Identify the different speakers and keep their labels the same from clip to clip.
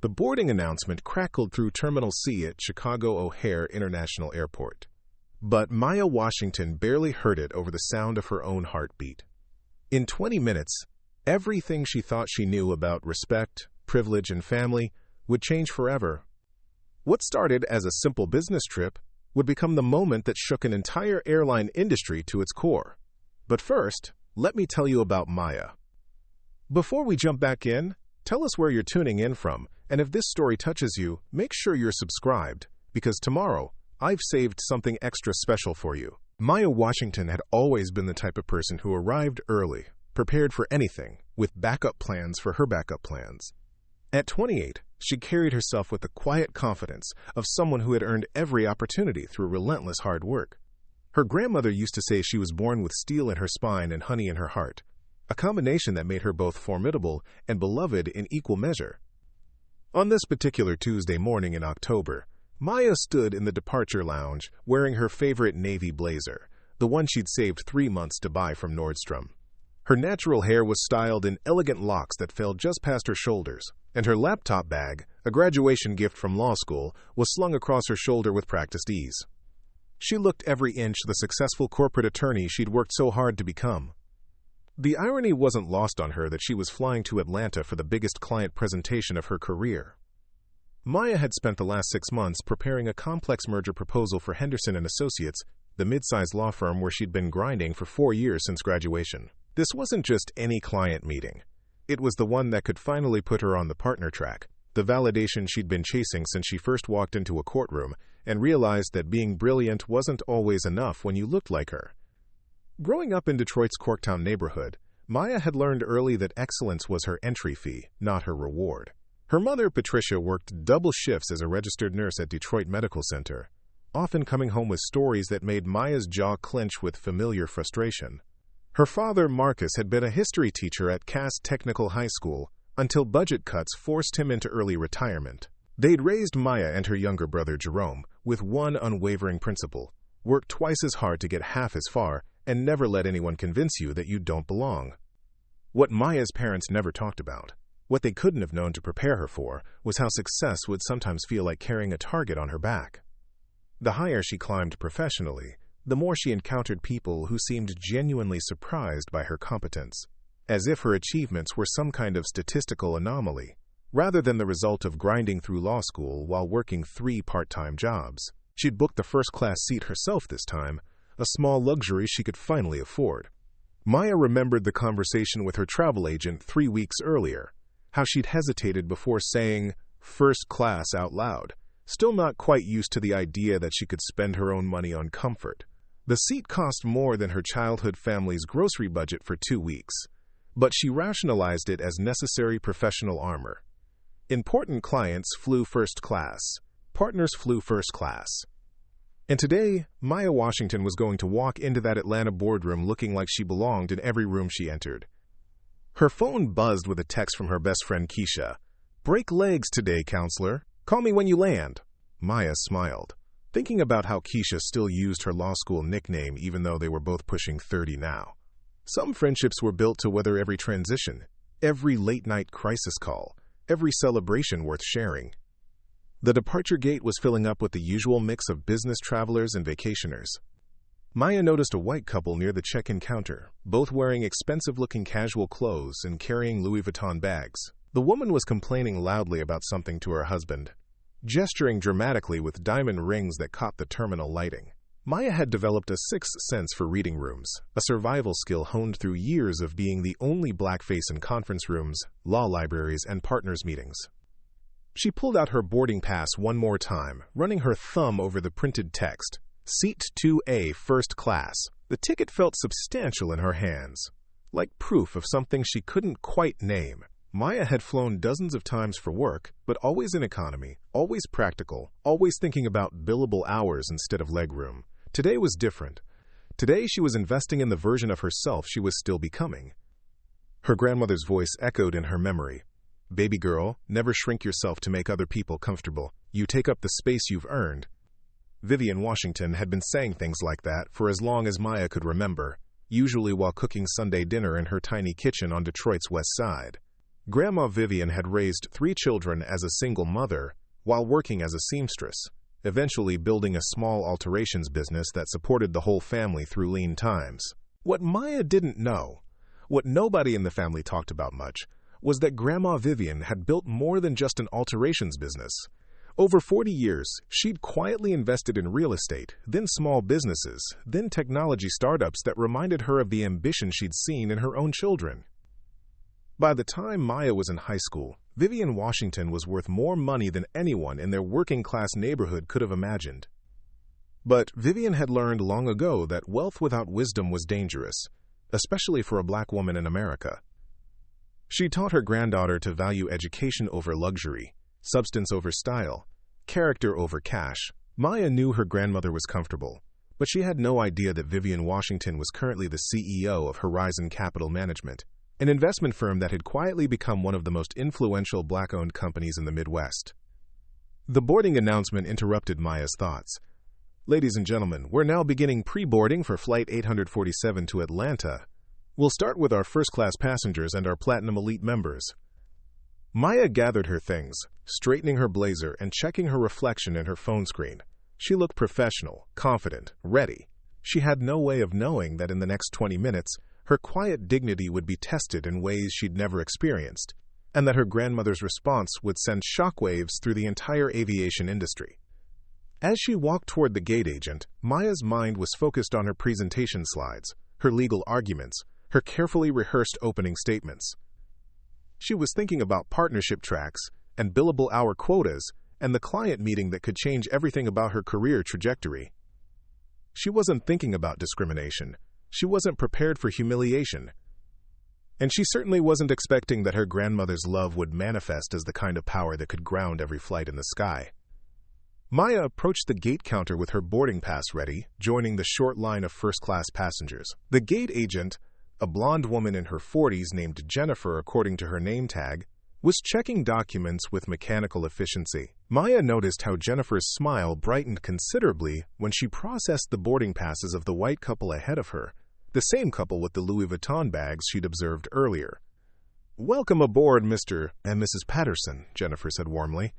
Speaker 1: The boarding announcement crackled through Terminal C at Chicago O'Hare International Airport. But Maya Washington barely heard it over the sound of her own heartbeat. In 20 minutes, everything she thought she knew about respect, privilege, and family would change forever. What started as a simple business trip would become the moment that shook an entire airline industry to its core. But first, let me tell you about Maya. Before we jump back in, tell us where you're tuning in from, and if this story touches you, make sure you're subscribed, because tomorrow, I've saved something extra special for you. Maya Washington had always been the type of person who arrived early, prepared for anything, with backup plans for her backup plans. At 28, she carried herself with the quiet confidence of someone who had earned every opportunity through relentless hard work. Her grandmother used to say she was born with steel in her spine and honey in her heart, a combination that made her both formidable and beloved in equal measure. On this particular Tuesday morning in October, Maya stood in the departure lounge wearing her favorite navy blazer, the one she'd saved 3 months to buy from Nordstrom. Her natural hair was styled in elegant locks that fell just past her shoulders, and her laptop bag, a graduation gift from law school, was slung across her shoulder with practiced ease. She looked every inch the successful corporate attorney she'd worked so hard to become. The irony wasn't lost on her that she was flying to Atlanta for the biggest client presentation of her career. Maya had spent the last 6 months preparing a complex merger proposal for Henderson & Associates, the mid-sized law firm where she'd been grinding for 4 years since graduation. This wasn't just any client meeting. It was the one that could finally put her on the partner track, the validation she'd been chasing since she first walked into a courtroom and realized that being brilliant wasn't always enough when you looked like her. Growing up in Detroit's Corktown neighborhood, Maya had learned early that excellence was her entry fee, not her reward. Her mother, Patricia, worked double shifts as a registered nurse at Detroit Medical Center, often coming home with stories that made Maya's jaw clench with familiar frustration. Her father, Marcus, had been a history teacher at Cass Technical High School until budget cuts forced him into early retirement. They'd raised Maya and her younger brother, Jerome, with one unwavering principle: work twice as hard to get half as far, and never let anyone convince you that you don't belong. What Maya's parents never talked about, what they couldn't have known to prepare her for, was how success would sometimes feel like carrying a target on her back. The higher she climbed professionally, the more she encountered people who seemed genuinely surprised by her competence, as if her achievements were some kind of statistical anomaly, rather than the result of grinding through law school while working 3 part-time jobs. She'd booked the first-class seat herself this time, a small luxury she could finally afford. Maya remembered the conversation with her travel agent 3 weeks earlier, how she'd hesitated before saying "first class" out loud, still not quite used to the idea that she could spend her own money on comfort. The seat cost more than her childhood family's grocery budget for 2 weeks, but she rationalized it as necessary professional armor. Important clients flew first class. Partners flew first class. And today, Maya Washington was going to walk into that Atlanta boardroom looking like she belonged in every room she entered. Her phone buzzed with a text from her best friend Keisha. "Break legs today, counselor. Call me when you land." Maya smiled, thinking about how Keisha still used her law school nickname even though they were both pushing 30 now. Some friendships were built to weather every transition, every late-night crisis call, every celebration worth sharing. The departure gate was filling up with the usual mix of business travelers and vacationers. Maya noticed a white couple near the check-in counter, both wearing expensive-looking casual clothes and carrying Louis Vuitton bags. The woman was complaining loudly about something to her husband, gesturing dramatically with diamond rings that caught the terminal lighting. Maya had developed a sixth sense for reading rooms, a survival skill honed through years of being the only black face in conference rooms, law libraries, and partners' meetings. She pulled out her boarding pass one more time, running her thumb over the printed text. Seat 2A, first class. The ticket felt substantial in her hands, like proof of something she couldn't quite name. Maya had flown dozens of times for work, but always in economy, always practical, always thinking about billable hours instead of legroom. Today was different. Today she was investing in the version of herself she was still becoming. Her grandmother's voice echoed in her memory. "Baby girl, never shrink yourself to make other people comfortable. You take up the space you've earned." Vivian Washington had been saying things like that for as long as Maya could remember, usually while cooking Sunday dinner in her tiny kitchen on Detroit's west side. Grandma Vivian had raised 3 children as a single mother while working as a seamstress, eventually building a small alterations business that supported the whole family through lean times. What Maya didn't know, what nobody in the family talked about much, was that Grandma Vivian had built more than just an alterations business. Over 40 years, she'd quietly invested in real estate, then small businesses, then technology startups that reminded her of the ambition she'd seen in her own children. By the time Maya was in high school, Vivian Washington was worth more money than anyone in their working-class neighborhood could have imagined. But Vivian had learned long ago that wealth without wisdom was dangerous, especially for a black woman in America. She taught her granddaughter to value education over luxury, substance over style, character over cash. Maya knew her grandmother was comfortable, but she had no idea that Vivian Washington was currently the CEO of Horizon Capital Management, an investment firm that had quietly become one of the most influential black-owned companies in the Midwest. The boarding announcement interrupted Maya's thoughts. "Ladies and gentlemen, we're now beginning pre-boarding for Flight 847 to Atlanta. We'll start with our first-class passengers and our Platinum Elite members." Maya gathered her things, straightening her blazer and checking her reflection in her phone screen. She looked professional, confident, ready. She had no way of knowing that in the next 20 minutes, her quiet dignity would be tested in ways she'd never experienced, and that her grandmother's response would send shockwaves through the entire aviation industry. As she walked toward the gate agent, Maya's mind was focused on her presentation slides, her legal arguments, her carefully rehearsed opening statements. She was thinking about partnership tracks and billable hour quotas and the client meeting that could change everything about her career trajectory. She wasn't thinking about discrimination. She wasn't prepared for humiliation. And she certainly wasn't expecting that her grandmother's love would manifest as the kind of power that could ground every flight in the sky. Maya approached the gate counter with her boarding pass ready, joining the short line of first-class passengers. The gate agent, a blonde woman in her 40s named Jennifer according to her name tag, was checking documents with mechanical efficiency. Maya noticed how Jennifer's smile brightened considerably when she processed the boarding passes of the white couple ahead of her, the same couple with the Louis Vuitton bags she'd observed earlier. "Welcome aboard, Mr. and Mrs. Patterson," Jennifer said warmly.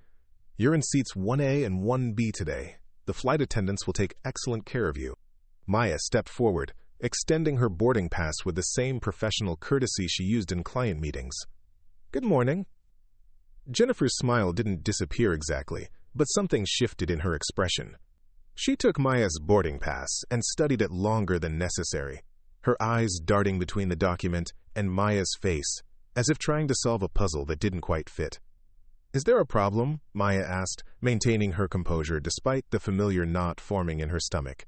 Speaker 1: "You're in seats 1A and 1B today. The flight attendants will take excellent care of you." Maya stepped forward, extending her boarding pass with the same professional courtesy she used in client meetings. "Good morning." Jennifer's smile didn't disappear exactly, but something shifted in her expression. She took Maya's boarding pass and studied it longer than necessary, her eyes darting between the document and Maya's face, as if trying to solve a puzzle that didn't quite fit. "Is there a problem?" Maya asked, maintaining her composure despite the familiar knot forming in her stomach.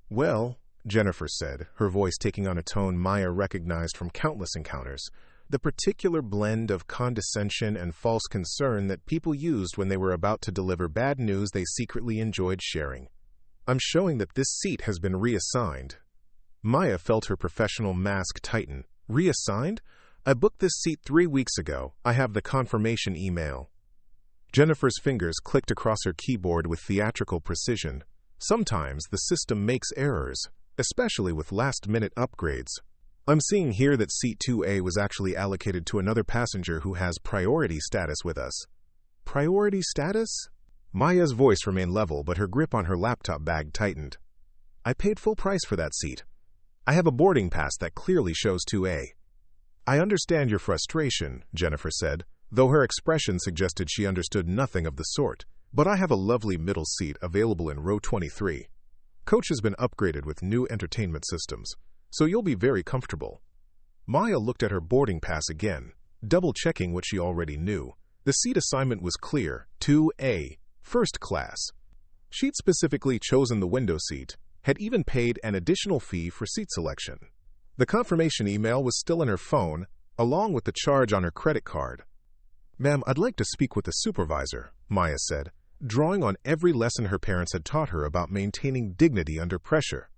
Speaker 1: "Well," Jennifer said, her voice taking on a tone Maya recognized from countless encounters, the particular blend of condescension and false concern that people used when they were about to deliver bad news they secretly enjoyed sharing. "I'm showing that this seat has been reassigned." Maya felt her professional mask tighten. "Reassigned? I booked this seat 3 weeks ago. I have the confirmation email." Jennifer's fingers clicked across her keyboard with theatrical precision. Sometimes the system makes errors, especially with last-minute upgrades. "I'm seeing here that seat 2A was actually allocated to another passenger who has priority status with us." "Priority status?" Maya's voice remained level, but her grip on her laptop bag tightened. "I paid full price for that seat. I have a boarding pass that clearly shows 2A. "I understand your frustration," Jennifer said, though her expression suggested she understood nothing of the sort. "But I have a lovely middle seat available in row 23. Coach has been upgraded with new entertainment systems, so you'll be very comfortable." Maya looked at her boarding pass again, double-checking what she already knew. The seat assignment was clear, 2A, first class. She'd specifically chosen the window seat, had even paid an additional fee for seat selection. The confirmation email was still in her phone, along with the charge on her credit card. "Ma'am, I'd like to speak with the supervisor," Maya said, drawing on every lesson her parents had taught her about maintaining dignity under pressure.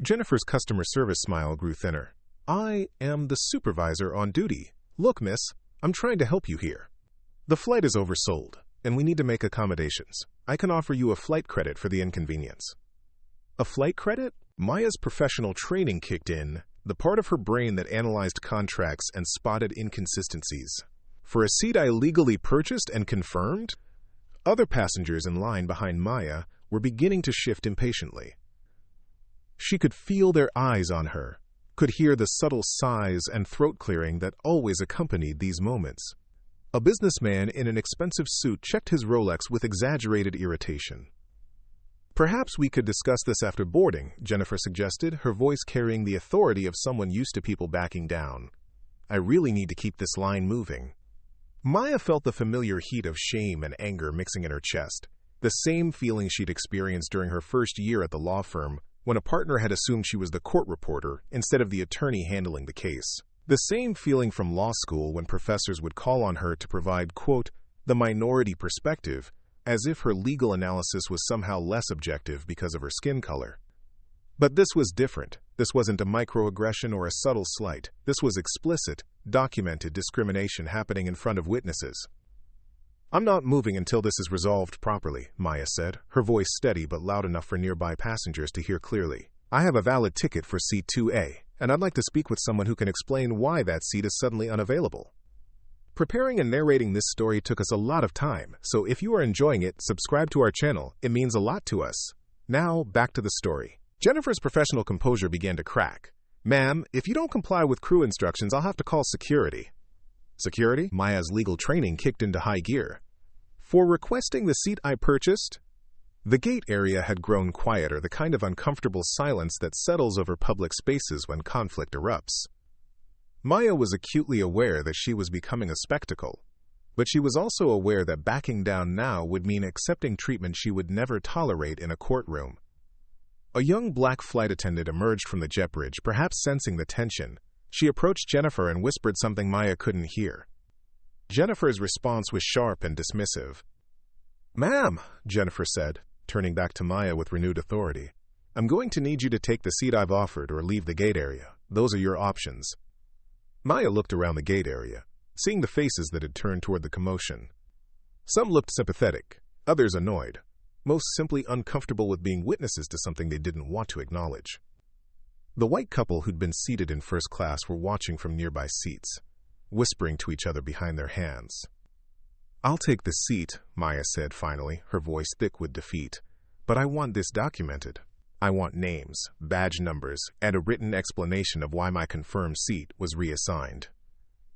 Speaker 1: Jennifer's customer service smile grew thinner. "I am the supervisor on duty. Look, miss, I'm trying to help you here. The flight is oversold, and we need to make accommodations. I can offer you a flight credit for the inconvenience." "A flight credit?" Maya's professional training kicked in, the part of her brain that analyzed contracts and spotted inconsistencies. For a seat I legally purchased and confirmed? Other passengers in line behind Maya were beginning to shift impatiently. She could feel their eyes on her, could hear the subtle sighs and throat clearing that always accompanied these moments. A businessman in an expensive suit checked his Rolex with exaggerated irritation. "Perhaps we could discuss this after boarding," Jennifer suggested, her voice carrying the authority of someone used to people backing down. "I really need to keep this line moving." Maya felt the familiar heat of shame and anger mixing in her chest, the same feeling she'd experienced during her first year at the law firm when a partner had assumed she was the court reporter instead of the attorney handling the case. The same feeling from law school when professors would call on her to provide, quote, the minority perspective, as if her legal analysis was somehow less objective because of her skin color. But this was different. This wasn't a microaggression or a subtle slight. This was explicit, documented discrimination happening in front of witnesses. "I'm not moving until this is resolved properly," Maya said, her voice steady but loud enough for nearby passengers to hear clearly. "I have a valid ticket for seat 2A, and I'd like to speak with someone who can explain why that seat is suddenly unavailable." Preparing and narrating this story took us a lot of time, so if you are enjoying it, subscribe to our channel. It means a lot to us. Now, back to the story. Jennifer's professional composure began to crack. "Ma'am, if you don't comply with crew instructions, I'll have to call security." Security? Maya's legal training kicked into high gear. "For requesting the seat I purchased?" The gate area had grown quieter, the kind of uncomfortable silence that settles over public spaces when conflict erupts. Maya was acutely aware that she was becoming a spectacle, but she was also aware that backing down now would mean accepting treatment she would never tolerate in a courtroom. A young black flight attendant emerged from the jet bridge, perhaps sensing the tension. She approached Jennifer and whispered something Maya couldn't hear. Jennifer's response was sharp and dismissive. "Ma'am," Jennifer said, turning back to Maya with renewed authority, "I'm going to need you to take the seat I've offered or leave the gate area. Those are your options." Maya looked around the gate area, seeing the faces that had turned toward the commotion. Some looked sympathetic, others annoyed, most simply uncomfortable with being witnesses to something they didn't want to acknowledge. The white couple who'd been seated in first class were watching from nearby seats, whispering to each other behind their hands. "I'll take the seat," Maya said finally, her voice thick with defeat. "But I want this documented. I want names, badge numbers, and a written explanation of why my confirmed seat was reassigned."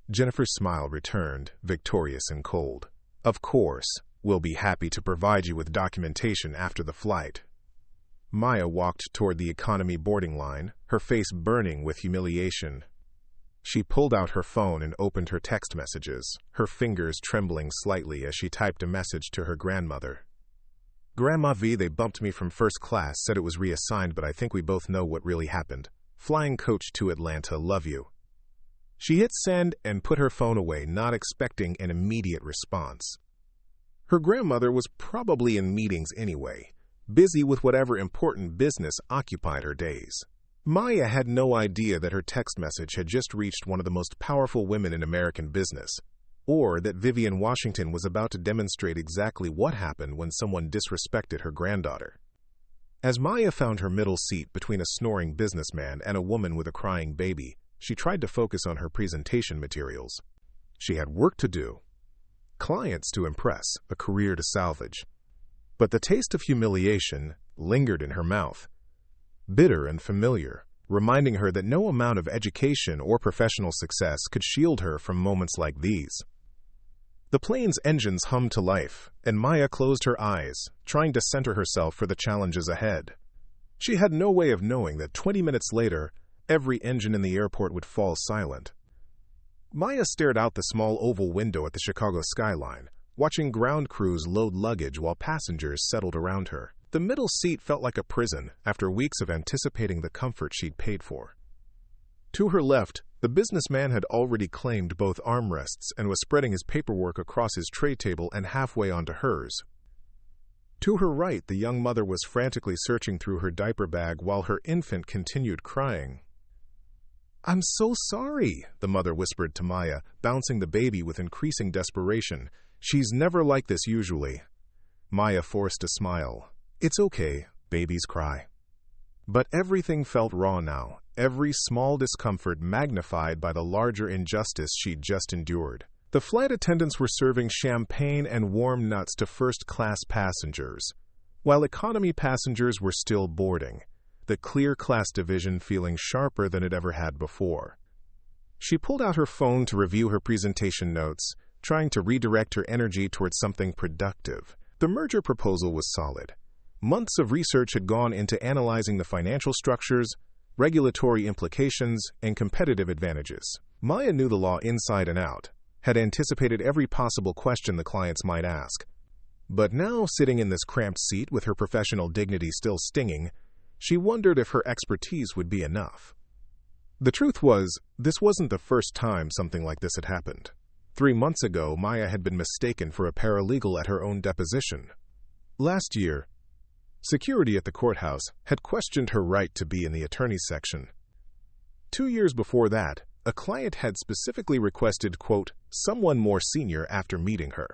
Speaker 1: Jennifer's smile returned, victorious and cold. "Of course, we'll be happy to provide you with documentation after the flight." Maya walked toward the economy boarding line, her face burning with humiliation. She pulled out her phone and opened her text messages, her fingers trembling slightly as she typed a message to her grandmother. "Grandma V, they bumped me from first class, said it was reassigned, but I think we both know what really happened. Flying coach to Atlanta, love you." She hit send and put her phone away, not expecting an immediate response. Her grandmother was probably in meetings anyway, busy with whatever important business occupied her days. Maya had no idea that her text message had just reached one of the most powerful women in American business, or that Vivian Washington was about to demonstrate exactly what happened when someone disrespected her granddaughter. As Maya found her middle seat between a snoring businessman and a woman with a crying baby, she tried to focus on her presentation materials. She had work to do, clients to impress, a career to salvage. But the taste of humiliation lingered in her mouth, bitter and familiar, reminding her that no amount of education or professional success could shield her from moments like these. The plane's engines hummed to life, and Maya closed her eyes, trying to center herself for the challenges ahead. She had no way of knowing that 20 minutes later, every engine in the airport would fall silent. Maya stared out the small oval window at the Chicago skyline, watching ground crews load luggage while passengers settled around her. The middle seat felt like a prison after weeks of anticipating the comfort she'd paid for. To her left, the businessman had already claimed both armrests and was spreading his paperwork across his tray table and halfway onto hers. To her right, the young mother was frantically searching through her diaper bag while her infant continued crying. "I'm so sorry," the mother whispered to Maya, bouncing the baby with increasing desperation. "She's never like this usually." Maya forced a smile. "It's okay, babies cry." But everything felt raw now, every small discomfort magnified by the larger injustice she'd just endured. The flight attendants were serving champagne and warm nuts to first-class passengers, while economy passengers were still boarding, the clear class division feeling sharper than it ever had before. She pulled out her phone to review her presentation notes, trying to redirect her energy towards something productive. The merger proposal was solid. Months of research had gone into analyzing the financial structures, regulatory implications, and competitive advantages. Maya knew the law inside and out, had anticipated every possible question the clients might ask. But now, sitting in this cramped seat with her professional dignity still stinging, she wondered if her expertise would be enough. The truth was, this wasn't the first time something like this had happened. 3 months ago, Maya had been mistaken for a paralegal at her own deposition. Last year, security at the courthouse had questioned her right to be in the attorney's section. 2 years before that, a client had specifically requested, quote, someone more senior after meeting her,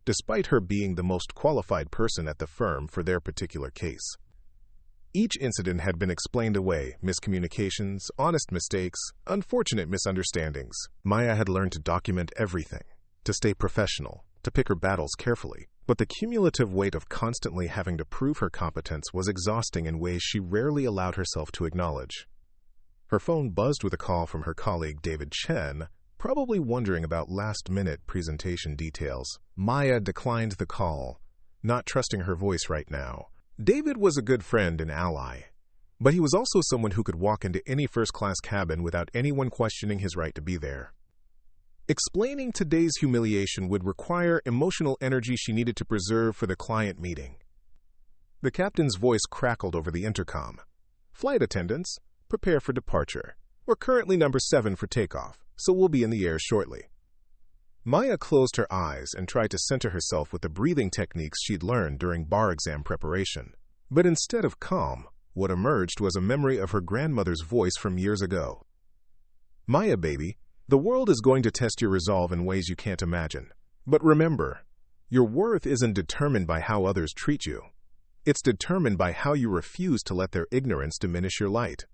Speaker 1: despite her being the most qualified person at the firm for their particular case. Each incident had been explained away: miscommunications, honest mistakes, unfortunate misunderstandings. Maya had learned to document everything, to stay professional, to pick her battles carefully. But the cumulative weight of constantly having to prove her competence was exhausting in ways she rarely allowed herself to acknowledge. Her phone buzzed with a call from her colleague David Chen, probably wondering about last-minute presentation details. Maya declined the call, not trusting her voice right now. David was a good friend and ally, but he was also someone who could walk into any first-class cabin without anyone questioning his right to be there. Explaining today's humiliation would require emotional energy she needed to preserve for the client meeting. The captain's voice crackled over the intercom. Flight attendants, prepare for departure. We're currently number 7 for takeoff, so we'll be in the air shortly. Maya closed her eyes and tried to center herself with the breathing techniques she'd learned during bar exam preparation. But instead of calm, what emerged was a memory of her grandmother's voice from years ago. Maya, baby, the world is going to test your resolve in ways you can't imagine. But remember, your worth isn't determined by how others treat you. It's determined by how you refuse to let their ignorance diminish your light.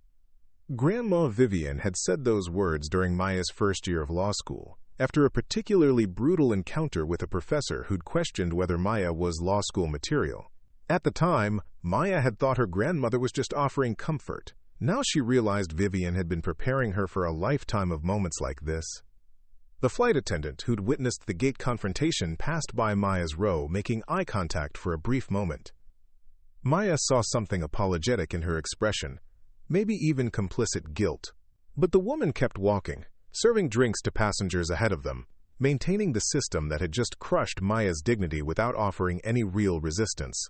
Speaker 1: Grandma Vivian had said those words during Maya's first year of law school, after a particularly brutal encounter with a professor who'd questioned whether Maya was law school material. At the time, Maya had thought her grandmother was just offering comfort. Now she realized Vivian had been preparing her for a lifetime of moments like this. The flight attendant who'd witnessed the gate confrontation passed by Maya's row, making eye contact for a brief moment. Maya saw something apologetic in her expression, maybe even complicit guilt. But the woman kept walking, serving drinks to passengers ahead of them, maintaining the system that had just crushed Maya's dignity without offering any real resistance.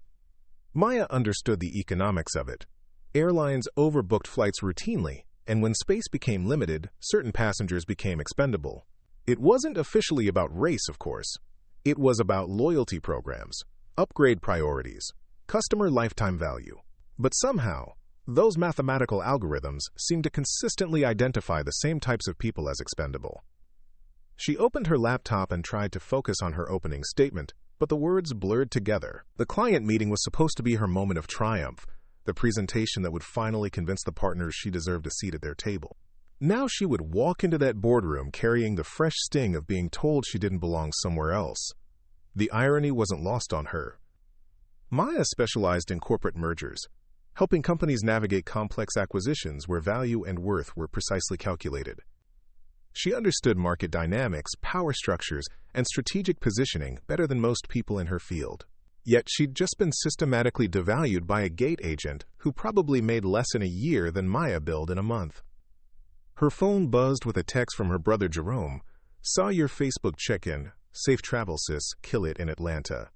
Speaker 1: Maya understood the economics of it. Airlines overbooked flights routinely, and when space became limited, certain passengers became expendable. It wasn't officially about race, of course. It was about loyalty programs, upgrade priorities, customer lifetime value. But somehow, those mathematical algorithms seemed to consistently identify the same types of people as expendable. She opened her laptop and tried to focus on her opening statement, but the words blurred together. The client meeting was supposed to be her moment of triumph, the presentation that would finally convince the partners she deserved a seat at their table. Now she would walk into that boardroom carrying the fresh sting of being told she didn't belong somewhere else. The irony wasn't lost on her. Maya specialized in corporate mergers, helping companies navigate complex acquisitions where value and worth were precisely calculated. She understood market dynamics, power structures, and strategic positioning better than most people in her field. Yet she'd just been systematically devalued by a gate agent who probably made less in a year than Maya billed in a month. Her phone buzzed with a text from her brother Jerome. Saw your Facebook check-in. Safe travel, sis. Kill it in Atlanta.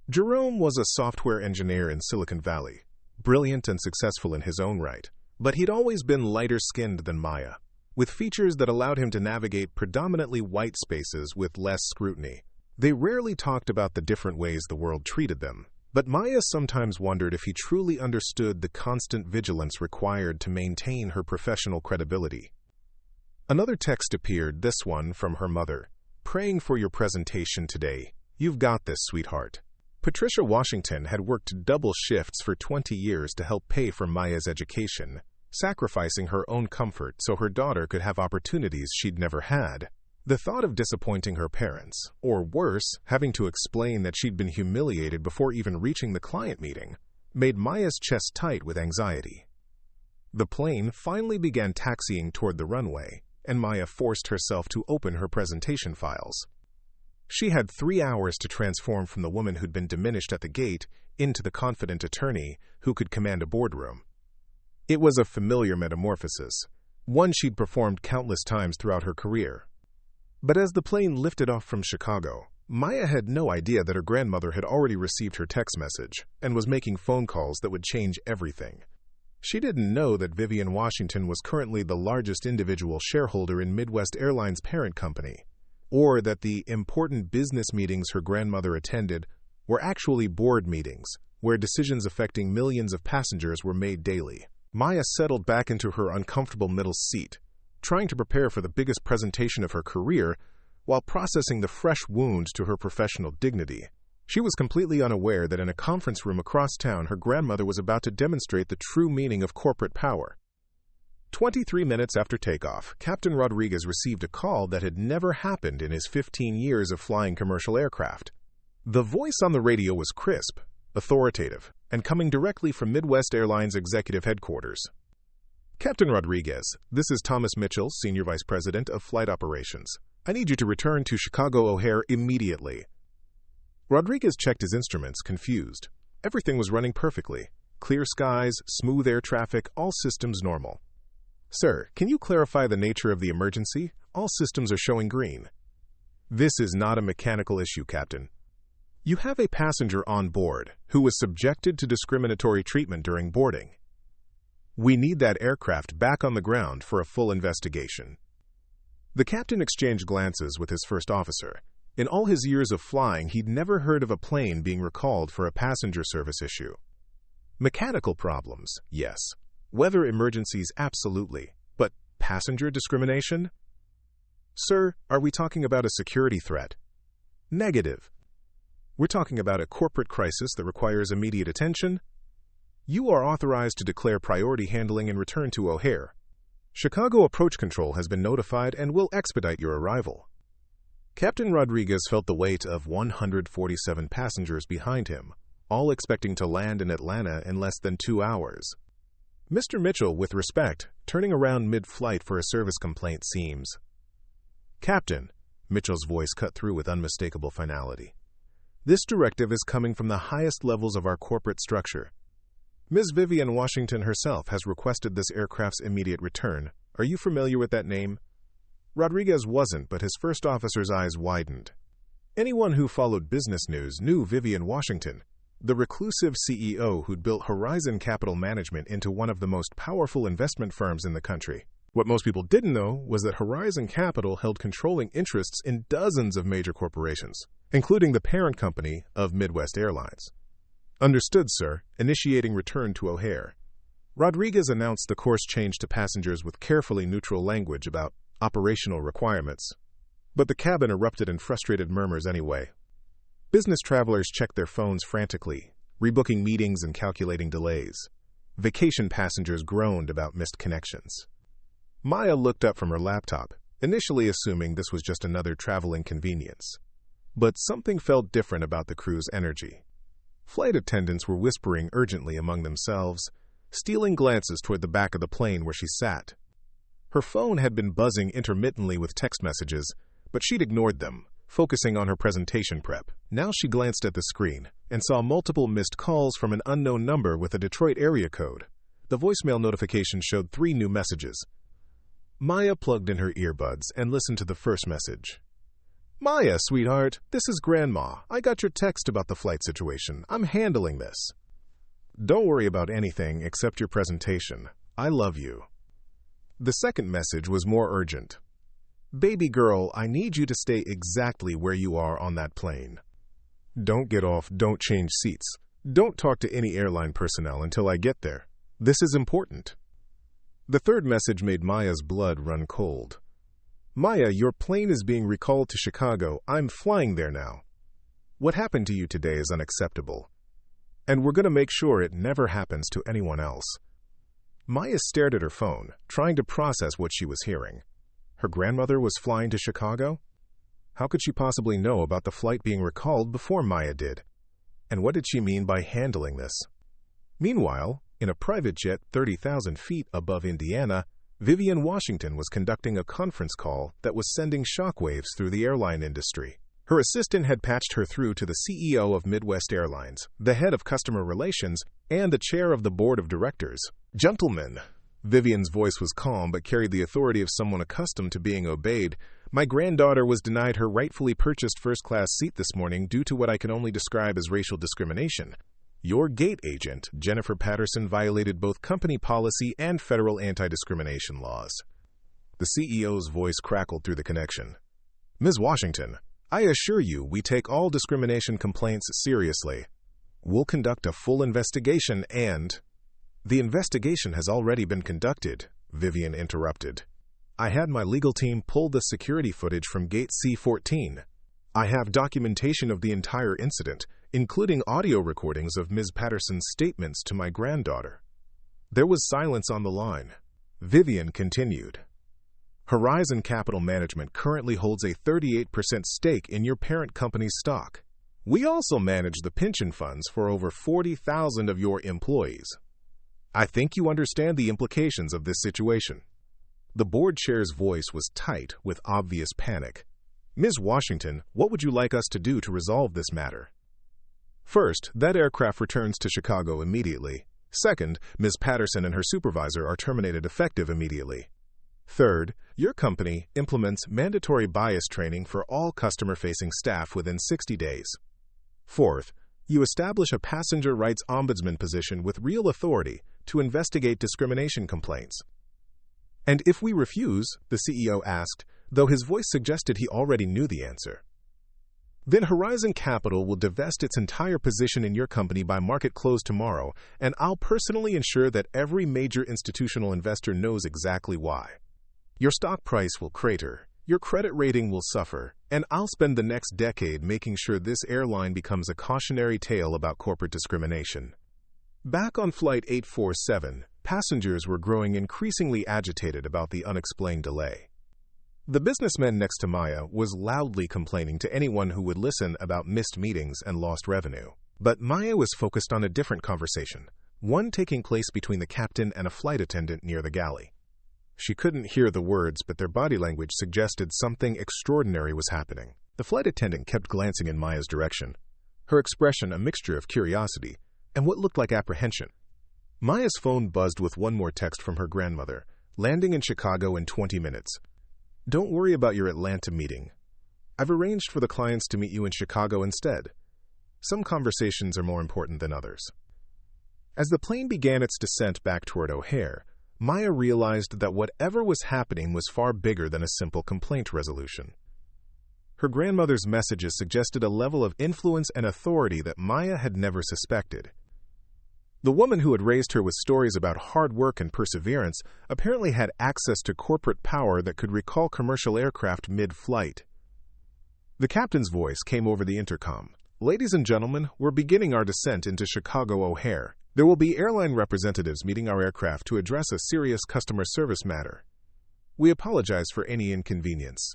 Speaker 1: Jerome was a software engineer in Silicon Valley, brilliant and successful in his own right, but he'd always been lighter-skinned than Maya, with features that allowed him to navigate predominantly white spaces with less scrutiny. They rarely talked about the different ways the world treated them, but Maya sometimes wondered if he truly understood the constant vigilance required to maintain her professional credibility. Another text appeared, this one from her mother. Praying for your presentation today. You've got this, sweetheart. Patricia Washington had worked double shifts for 20 years to help pay for Maya's education. sacrificing her own comfort so her daughter could have opportunities she'd never had. The thought of disappointing her parents, or worse, having to explain that she'd been humiliated before even reaching the client meeting, made Maya's chest tight with anxiety. The plane finally began taxiing toward the runway, and Maya forced herself to open her presentation files. She had 3 hours to transform from the woman who'd been diminished at the gate into the confident attorney who could command a boardroom. It was a familiar metamorphosis, one she'd performed countless times throughout her career. But as the plane lifted off from Chicago, Maya had no idea that her grandmother had already received her text message and was making phone calls that would change everything. She didn't know that Vivian Washington was currently the largest individual shareholder in Midwest Airline's parent company, or that the important business meetings her grandmother attended were actually board meetings, where decisions affecting millions of passengers were made daily. Maya settled back into her uncomfortable middle seat, trying to prepare for the biggest presentation of her career while processing the fresh wound to her professional dignity. She was completely unaware that in a conference room across town, her grandmother was about to demonstrate the true meaning of corporate power. 23 minutes after takeoff, Captain Rodriguez received a call that had never happened in his 15 years of flying commercial aircraft. The voice on the radio was crisp, authoritative, and coming directly from Midwest Airlines executive headquarters. Captain Rodriguez, this is Thomas Mitchell, Senior Vice President of Flight Operations. I need you to return to Chicago O'Hare immediately. Rodriguez checked his instruments, confused. Everything was running perfectly. Clear skies, smooth air traffic, all systems normal. Sir, can you clarify the nature of the emergency? All systems are showing green. This is not a mechanical issue, Captain. You have a passenger on board who was subjected to discriminatory treatment during boarding. We need that aircraft back on the ground for a full investigation. The captain exchanged glances with his first officer. In all his years of flying, he'd never heard of a plane being recalled for a passenger service issue. Mechanical problems, yes. Weather emergencies, absolutely. But passenger discrimination? Sir, are we talking about a security threat? Negative. We're talking about a corporate crisis that requires immediate attention. You are authorized to declare priority handling and return to O'Hare. Chicago Approach Control has been notified and will expedite your arrival. Captain Rodriguez felt the weight of 147 passengers behind him, all expecting to land in Atlanta in less than 2 hours. Mr. Mitchell, with respect, turning around mid-flight for a service complaint seems. Captain, Mitchell's voice cut through with unmistakable finality. This directive is coming from the highest levels of our corporate structure. Ms. Vivian Washington herself has requested this aircraft's immediate return. Are you familiar with that name? Rodriguez wasn't, but his first officer's eyes widened. Anyone who followed business news knew Vivian Washington, the reclusive CEO who'd built Horizon Capital Management into one of the most powerful investment firms in the country. What most people didn't know was that Horizon Capital held controlling interests in dozens of major corporations, including the parent company of Midwest Airlines. Understood, sir. Initiating return to O'Hare. Rodriguez announced the course change to passengers with carefully neutral language about operational requirements. But the cabin erupted in frustrated murmurs anyway. Business travelers checked their phones frantically, rebooking meetings and calculating delays. Vacation passengers groaned about missed connections. Maya looked up from her laptop, initially assuming this was just another travel inconvenience. But something felt different about the crew's energy. Flight attendants were whispering urgently among themselves, stealing glances toward the back of the plane where she sat. Her phone had been buzzing intermittently with text messages, but she'd ignored them, focusing on her presentation prep. Now she glanced at the screen and saw multiple missed calls from an unknown number with a Detroit area code. The voicemail notification showed 3 new messages. Maya plugged in her earbuds and listened to the first message. Maya, sweetheart, this is Grandma. I got your text about the flight situation. I'm handling this. Don't worry about anything except your presentation. I love you. The second message was more urgent. Baby girl, I need you to stay exactly where you are on that plane. Don't get off, don't change seats. Don't talk to any airline personnel until I get there. This is important. The third message made Maya's blood run cold. Maya, your plane is being recalled to Chicago. I'm flying there now. What happened to you today is unacceptable. And we're going to make sure it never happens to anyone else. Maya stared at her phone, trying to process what she was hearing. Her grandmother was flying to Chicago? How could she possibly know about the flight being recalled before Maya did? And what did she mean by handling this? Meanwhile, in a private jet 30,000 feet above Indiana, Vivian Washington was conducting a conference call that was sending shockwaves through the airline industry. Her assistant had patched her through to the CEO of Midwest Airlines, the head of customer relations, and the chair of the board of directors. "Gentlemen," Vivian's voice was calm but carried the authority of someone accustomed to being obeyed. "My granddaughter was denied her rightfully purchased first-class seat this morning due to what I can only describe as racial discrimination. Your gate agent, Jennifer Patterson, violated both company policy and federal anti-discrimination laws." The CEO's voice crackled through the connection. "Ms. Washington, I assure you we take all discrimination complaints seriously. We'll conduct a full investigation and—" "The investigation has already been conducted," Vivian interrupted. "I had my legal team pull the security footage from Gate C-14. I have documentation of the entire incident, including audio recordings of Ms. Patterson's statements to my granddaughter." There was silence on the line. Vivian continued. "Horizon Capital Management currently holds a 38% stake in your parent company's stock. We also manage the pension funds for over 40,000 of your employees. I think you understand the implications of this situation." The board chair's voice was tight with obvious panic. "Ms. Washington, what would you like us to do to resolve this matter?" "First, that aircraft returns to Chicago immediately. Second, Ms. Patterson and her supervisor are terminated effective immediately. Third, your company implements mandatory bias training for all customer-facing staff within 60 days. Fourth, you establish a passenger rights ombudsman position with real authority to investigate discrimination complaints." "And if we refuse?" the CEO asked, though his voice suggested he already knew the answer. "Then Horizon Capital will divest its entire position in your company by market close tomorrow, and I'll personally ensure that every major institutional investor knows exactly why. Your stock price will crater, your credit rating will suffer, and I'll spend the next decade making sure this airline becomes a cautionary tale about corporate discrimination." Back on Flight 847, passengers were growing increasingly agitated about the unexplained delay. The businessman next to Maya was loudly complaining to anyone who would listen about missed meetings and lost revenue. But Maya was focused on a different conversation, one taking place between the captain and a flight attendant near the galley. She couldn't hear the words, but their body language suggested something extraordinary was happening. The flight attendant kept glancing in Maya's direction, her expression a mixture of curiosity and what looked like apprehension. Maya's phone buzzed with one more text from her grandmother, landing in Chicago in 20 minutes. "Don't worry about your Atlanta meeting. I've arranged for the clients to meet you in Chicago instead. Some conversations are more important than others." As the plane began its descent back toward O'Hare, Maya realized that whatever was happening was far bigger than a simple complaint resolution. Her grandmother's messages suggested a level of influence and authority that Maya had never suspected. The woman who had raised her with stories about hard work and perseverance apparently had access to corporate power that could recall commercial aircraft mid-flight. The captain's voice came over the intercom. "Ladies and gentlemen, we're beginning our descent into Chicago O'Hare. There will be airline representatives meeting our aircraft to address a serious customer service matter. We apologize for any inconvenience."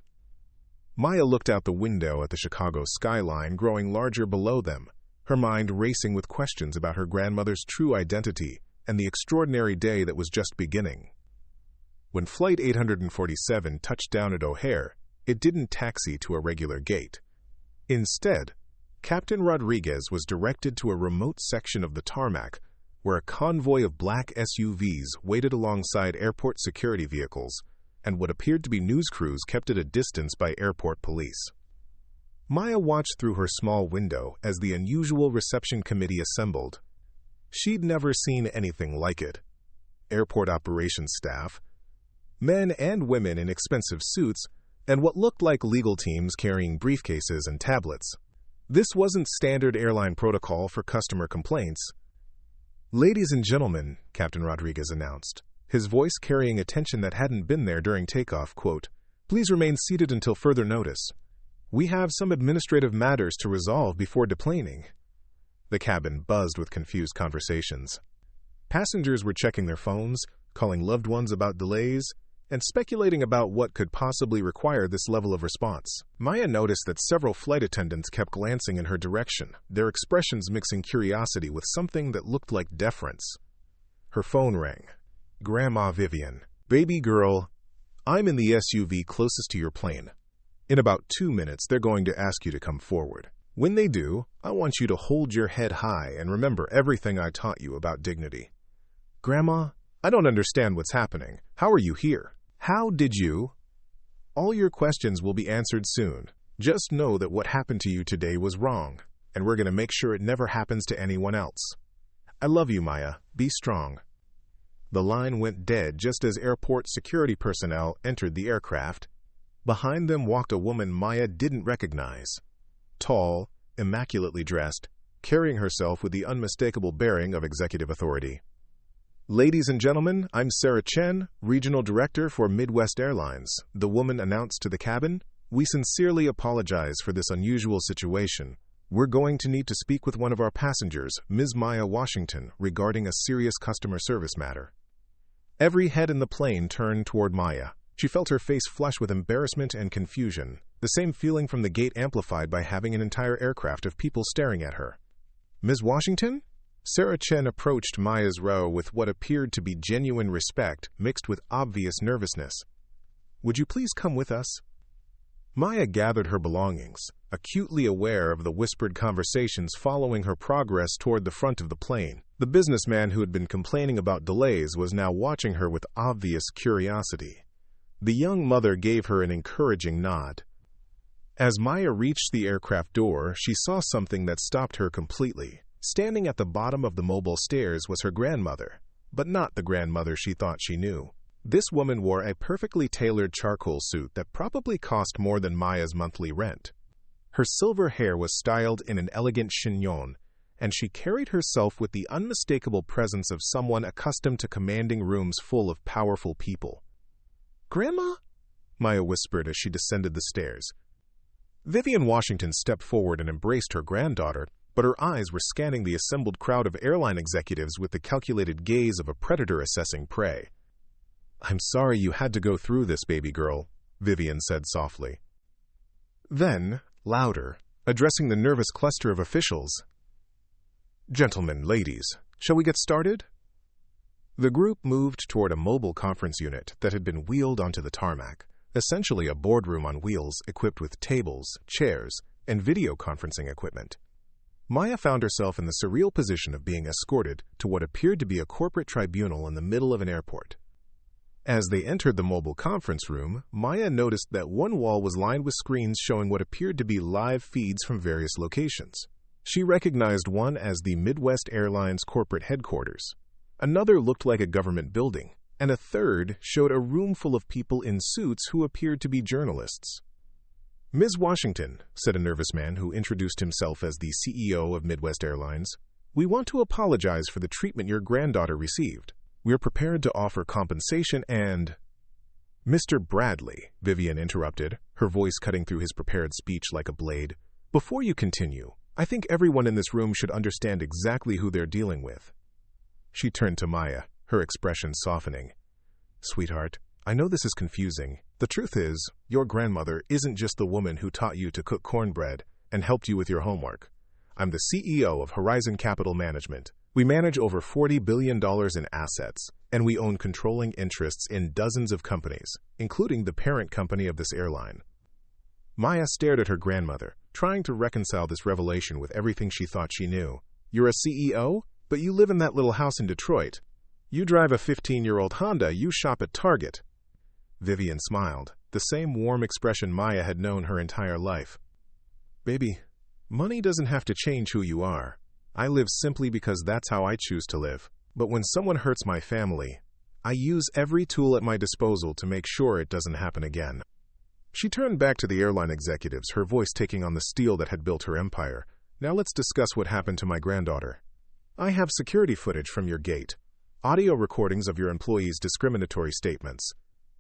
Speaker 1: Maya looked out the window at the Chicago skyline growing larger below them, her mind racing with questions about her grandmother's true identity and the extraordinary day that was just beginning. When Flight 847 touched down at O'Hare, it didn't taxi to a regular gate. Instead, Captain Rodriguez was directed to a remote section of the tarmac where a convoy of black SUVs waited alongside airport security vehicles and what appeared to be news crews kept at a distance by airport police. Maya watched through her small window as the unusual reception committee assembled. She'd never seen anything like it. Airport operations staff, men and women in expensive suits, and what looked like legal teams carrying briefcases and tablets. This wasn't standard airline protocol for customer complaints. "Ladies and gentlemen," Captain Rodriguez announced, his voice carrying a tension that hadn't been there during takeoff, quote, "Please remain seated until further notice. We have some administrative matters to resolve before deplaning." The cabin buzzed with confused conversations. Passengers were checking their phones, calling loved ones about delays, and speculating about what could possibly require this level of response. Maya noticed that several flight attendants kept glancing in her direction, their expressions mixing curiosity with something that looked like deference. Her phone rang. Grandma Vivian. Baby girl, I'm in the SUV closest to your plane. In about 2 minutes, they're going to ask you to come forward. When they do, I want you to hold your head high and remember everything I taught you about dignity. Grandma, I don't understand what's happening. How are you here? How did you? All your questions will be answered soon. Just know that what happened to you today was wrong, and we're going to make sure it never happens to anyone else. I love you, Maya. Be strong. The line went dead just as airport security personnel entered the aircraft. Behind them walked a woman Maya didn't recognize. Tall, immaculately dressed, carrying herself with the unmistakable bearing of executive authority. Ladies and gentlemen, I'm Sarah Chen, Regional Director for Midwest Airlines, the woman announced to the cabin. We sincerely apologize for this unusual situation. We're going to need to speak with one of our passengers, Ms. Maya Washington, regarding a serious customer service matter. Every head in the plane turned toward Maya. She felt her face flush with embarrassment and confusion, the same feeling from the gate amplified by having an entire aircraft of people staring at her. Ms. Washington? Sarah Chen approached Maya's row with what appeared to be genuine respect mixed with obvious nervousness. Would you please come with us? Maya gathered her belongings, acutely aware of the whispered conversations following her progress toward the front of the plane. The businessman who had been complaining about delays was now watching her with obvious curiosity. The young mother gave her an encouraging nod. As Maya reached the aircraft door, she saw something that stopped her completely. Standing at the bottom of the mobile stairs was her grandmother, but not the grandmother she thought she knew. This woman wore a perfectly tailored charcoal suit that probably cost more than Maya's monthly rent. Her silver hair was styled in an elegant chignon, and she carried herself with the unmistakable presence of someone accustomed to commanding rooms full of powerful people. Grandma? Maya whispered as she descended the stairs. Vivian Washington stepped forward and embraced her granddaughter, but her eyes were scanning the assembled crowd of airline executives with the calculated gaze of a predator assessing prey. I'm sorry you had to go through this, baby girl, Vivian said softly. Then, louder, addressing the nervous cluster of officials. Gentlemen, ladies, shall we get started? The group moved toward a mobile conference unit that had been wheeled onto the tarmac, essentially a boardroom on wheels equipped with tables, chairs, and video conferencing equipment. Maya found herself in the surreal position of being escorted to what appeared to be a corporate tribunal in the middle of an airport. As they entered the mobile conference room, Maya noticed that one wall was lined with screens showing what appeared to be live feeds from various locations. She recognized one as the Midwest Airlines corporate headquarters. Another looked like a government building, and a third showed a room full of people in suits who appeared to be journalists. Ms. Washington, said a nervous man who introduced himself as the CEO of Midwest Airlines, we want to apologize for the treatment your granddaughter received. We are prepared to offer compensation and... Mr. Bradley, Vivian interrupted, her voice cutting through his prepared speech like a blade. Before you continue, I think everyone in this room should understand exactly who they're dealing with. She turned to Maya, her expression softening. Sweetheart, I know this is confusing. The truth is, your grandmother isn't just the woman who taught you to cook cornbread and helped you with your homework. I'm the CEO of Horizon Capital Management. We manage over $40 billion in assets, and we own controlling interests in dozens of companies, including the parent company of this airline. Maya stared at her grandmother, trying to reconcile this revelation with everything she thought she knew. You're a CEO? But you live in that little house in Detroit. You drive a 15-year-old Honda, you shop at Target. Vivian smiled, the same warm expression Maya had known her entire life. Baby, money doesn't have to change who you are. I live simply because that's how I choose to live. But when someone hurts my family, I use every tool at my disposal to make sure it doesn't happen again. She turned back to the airline executives, her voice taking on the steel that had built her empire. Now let's discuss what happened to my granddaughter. I have security footage from your gate, audio recordings of your employees' discriminatory statements,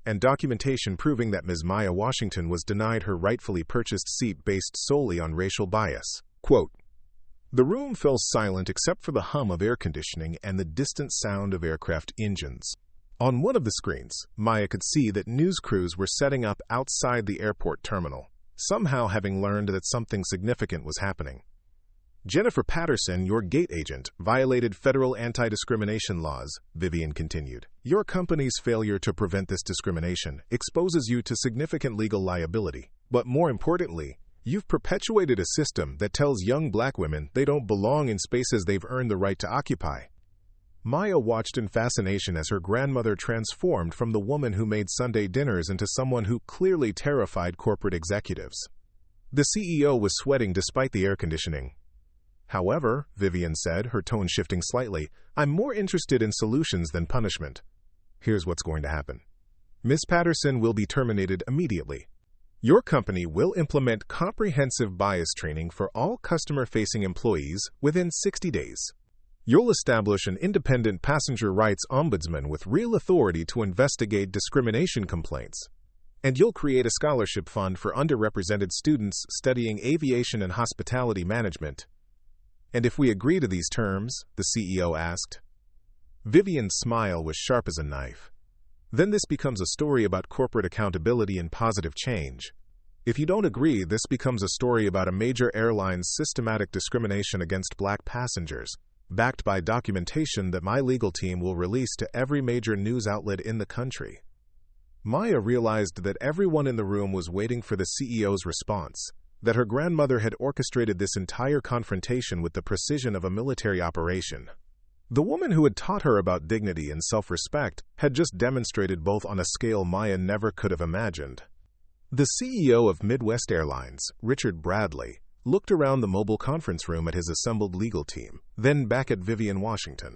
Speaker 1: and documentation proving that Ms. Maya Washington was denied her rightfully purchased seat based solely on racial bias. Quote, the room fell silent except for the hum of air conditioning and the distant sound of aircraft engines. On one of the screens, Maya could see that news crews were setting up outside the airport terminal, somehow having learned that something significant was happening. Jennifer Patterson, your gate agent, violated federal anti-discrimination laws, Vivian continued. Your company's failure to prevent this discrimination exposes you to significant legal liability. But more importantly, you've perpetuated a system that tells young black women they don't belong in spaces they've earned the right to occupy. Maya watched in fascination as her grandmother transformed from the woman who made Sunday dinners into someone who clearly terrified corporate executives. The CEO was sweating despite the air conditioning. However, Vivian said, her tone shifting slightly, I'm more interested in solutions than punishment. Here's what's going to happen. Ms. Patterson will be terminated immediately. Your company will implement comprehensive bias training for all customer-facing employees within 60 days. You'll establish an independent passenger rights ombudsman with real authority to investigate discrimination complaints. And you'll create a scholarship fund for underrepresented students studying aviation and hospitality management. And if we agree to these terms, the CEO asked. Vivian's smile was sharp as a knife. Then this becomes a story about corporate accountability and positive change. If you don't agree, this becomes a story about a major airline's systematic discrimination against black passengers, backed by documentation that my legal team will release to every major news outlet in the country. Maya realized that everyone in the room was waiting for the CEO's response, that her grandmother had orchestrated this entire confrontation with the precision of a military operation. The woman who had taught her about dignity and self-respect had just demonstrated both on a scale Maya never could have imagined. The CEO of Midwest Airlines, Richard Bradley, looked around the mobile conference room at his assembled legal team, then back at Vivian Washington.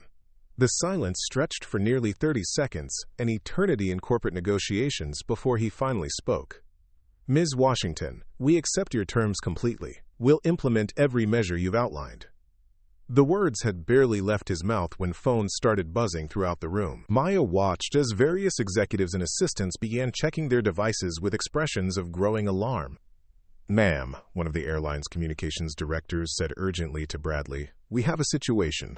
Speaker 1: The silence stretched for nearly 30 seconds, an eternity in corporate negotiations, before he finally spoke. Ms. Washington, we accept your terms completely. We'll implement every measure you've outlined. The words had barely left his mouth when phones started buzzing throughout the room. Maya watched as various executives and assistants began checking their devices with expressions of growing alarm. Ma'am, one of the airline's communications directors said urgently to Bradley, we have a situation.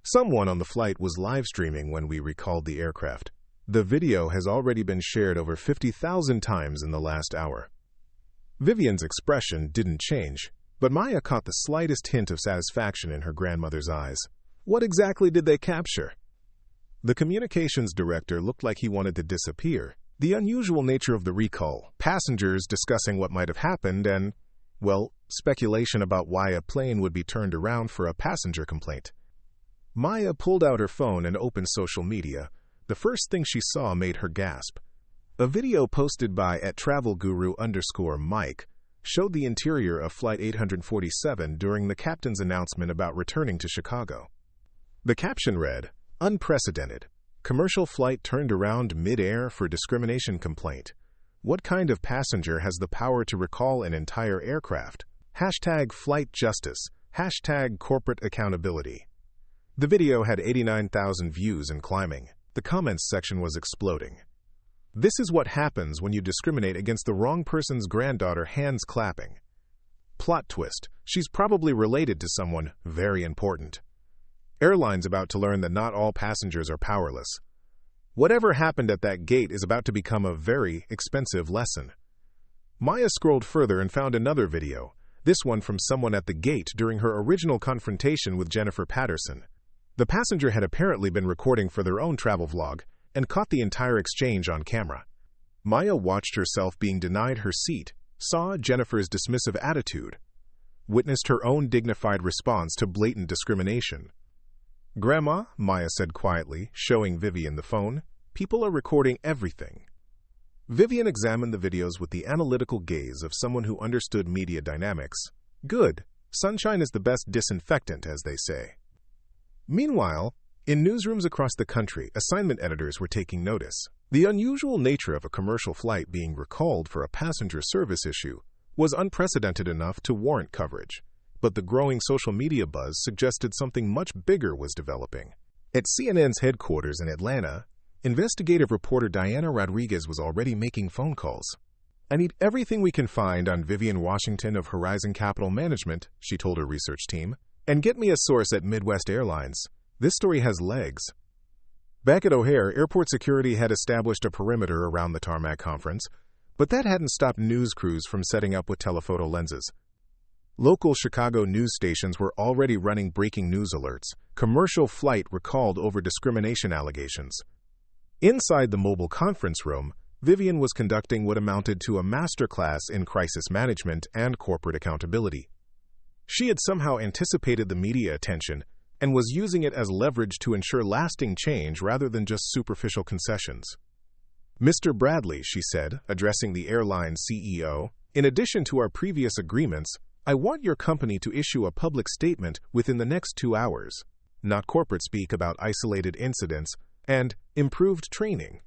Speaker 1: Someone on the flight was live streaming when we recalled the aircraft. The video has already been shared over 50,000 times in the last hour. Vivian's expression didn't change, but Maya caught the slightest hint of satisfaction in her grandmother's eyes. What exactly did they capture? The communications director looked like he wanted to disappear. The unusual nature of the recall, passengers discussing what might have happened, and, well, speculation about why a plane would be turned around for a passenger complaint. Maya pulled out her phone and opened social media. The first thing she saw made her gasp. A video posted by @travelguru_Mike showed the interior of Flight 847 during the captain's announcement about returning to Chicago. The caption read, Unprecedented. Commercial flight turned around mid-air for discrimination complaint. What kind of passenger has the power to recall an entire aircraft? #FlightJustice. #corporate accountability. The video had 89,000 views and climbing. The comments section was exploding. This is what happens when you discriminate against the wrong person's granddaughter, hands clapping. Plot twist, she's probably related to someone very important. Airline's about to learn that not all passengers are powerless. Whatever happened at that gate is about to become a very expensive lesson. Maya scrolled further and found another video, this one from someone at the gate during her original confrontation with Jennifer Patterson. The passenger had apparently been recording for their own travel vlog and caught the entire exchange on camera. Maya watched herself being denied her seat, saw Jennifer's dismissive attitude, witnessed her own dignified response to blatant discrimination. Grandma, Maya said quietly, showing Vivian the phone, people are recording everything. Vivian examined the videos with the analytical gaze of someone who understood media dynamics. Good. Sunshine is the best disinfectant, as they say. Meanwhile, in newsrooms across the country, assignment editors were taking notice. The unusual nature of a commercial flight being recalled for a passenger service issue was unprecedented enough to warrant coverage, but the growing social media buzz suggested something much bigger was developing. At CNN's headquarters in Atlanta, investigative reporter Diana Rodriguez was already making phone calls. I need everything we can find on Vivian Washington of Horizon Capital Management, she told her research team, and get me a source at Midwest Airlines. This story has legs. Back at O'Hare, airport security had established a perimeter around the tarmac conference, but that hadn't stopped news crews from setting up with telephoto lenses. Local Chicago news stations were already running breaking news alerts. Commercial flight recalled over discrimination allegations. Inside the mobile conference room, Vivian was conducting what amounted to a masterclass in crisis management and corporate accountability. She had somehow anticipated the media attention and was using it as leverage to ensure lasting change rather than just superficial concessions. "Mr. Bradley," she said, addressing the airline CEO, "in addition to our previous agreements, I want your company to issue a public statement within the next 2 hours, not corporate speak about isolated incidents, and improved training.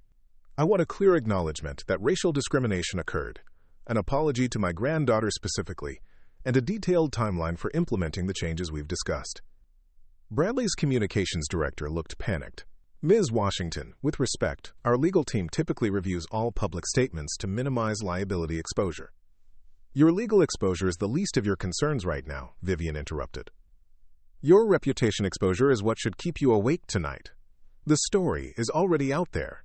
Speaker 1: I want a clear acknowledgement that racial discrimination occurred, an apology to my granddaughter specifically, and a detailed timeline for implementing the changes we've discussed." Bradley's communications director looked panicked. "Ms. Washington, with respect, our legal team typically reviews all public statements to minimize liability exposure." "Your legal exposure is the least of your concerns right now," Vivian interrupted. "Your reputation exposure is what should keep you awake tonight. The story is already out there.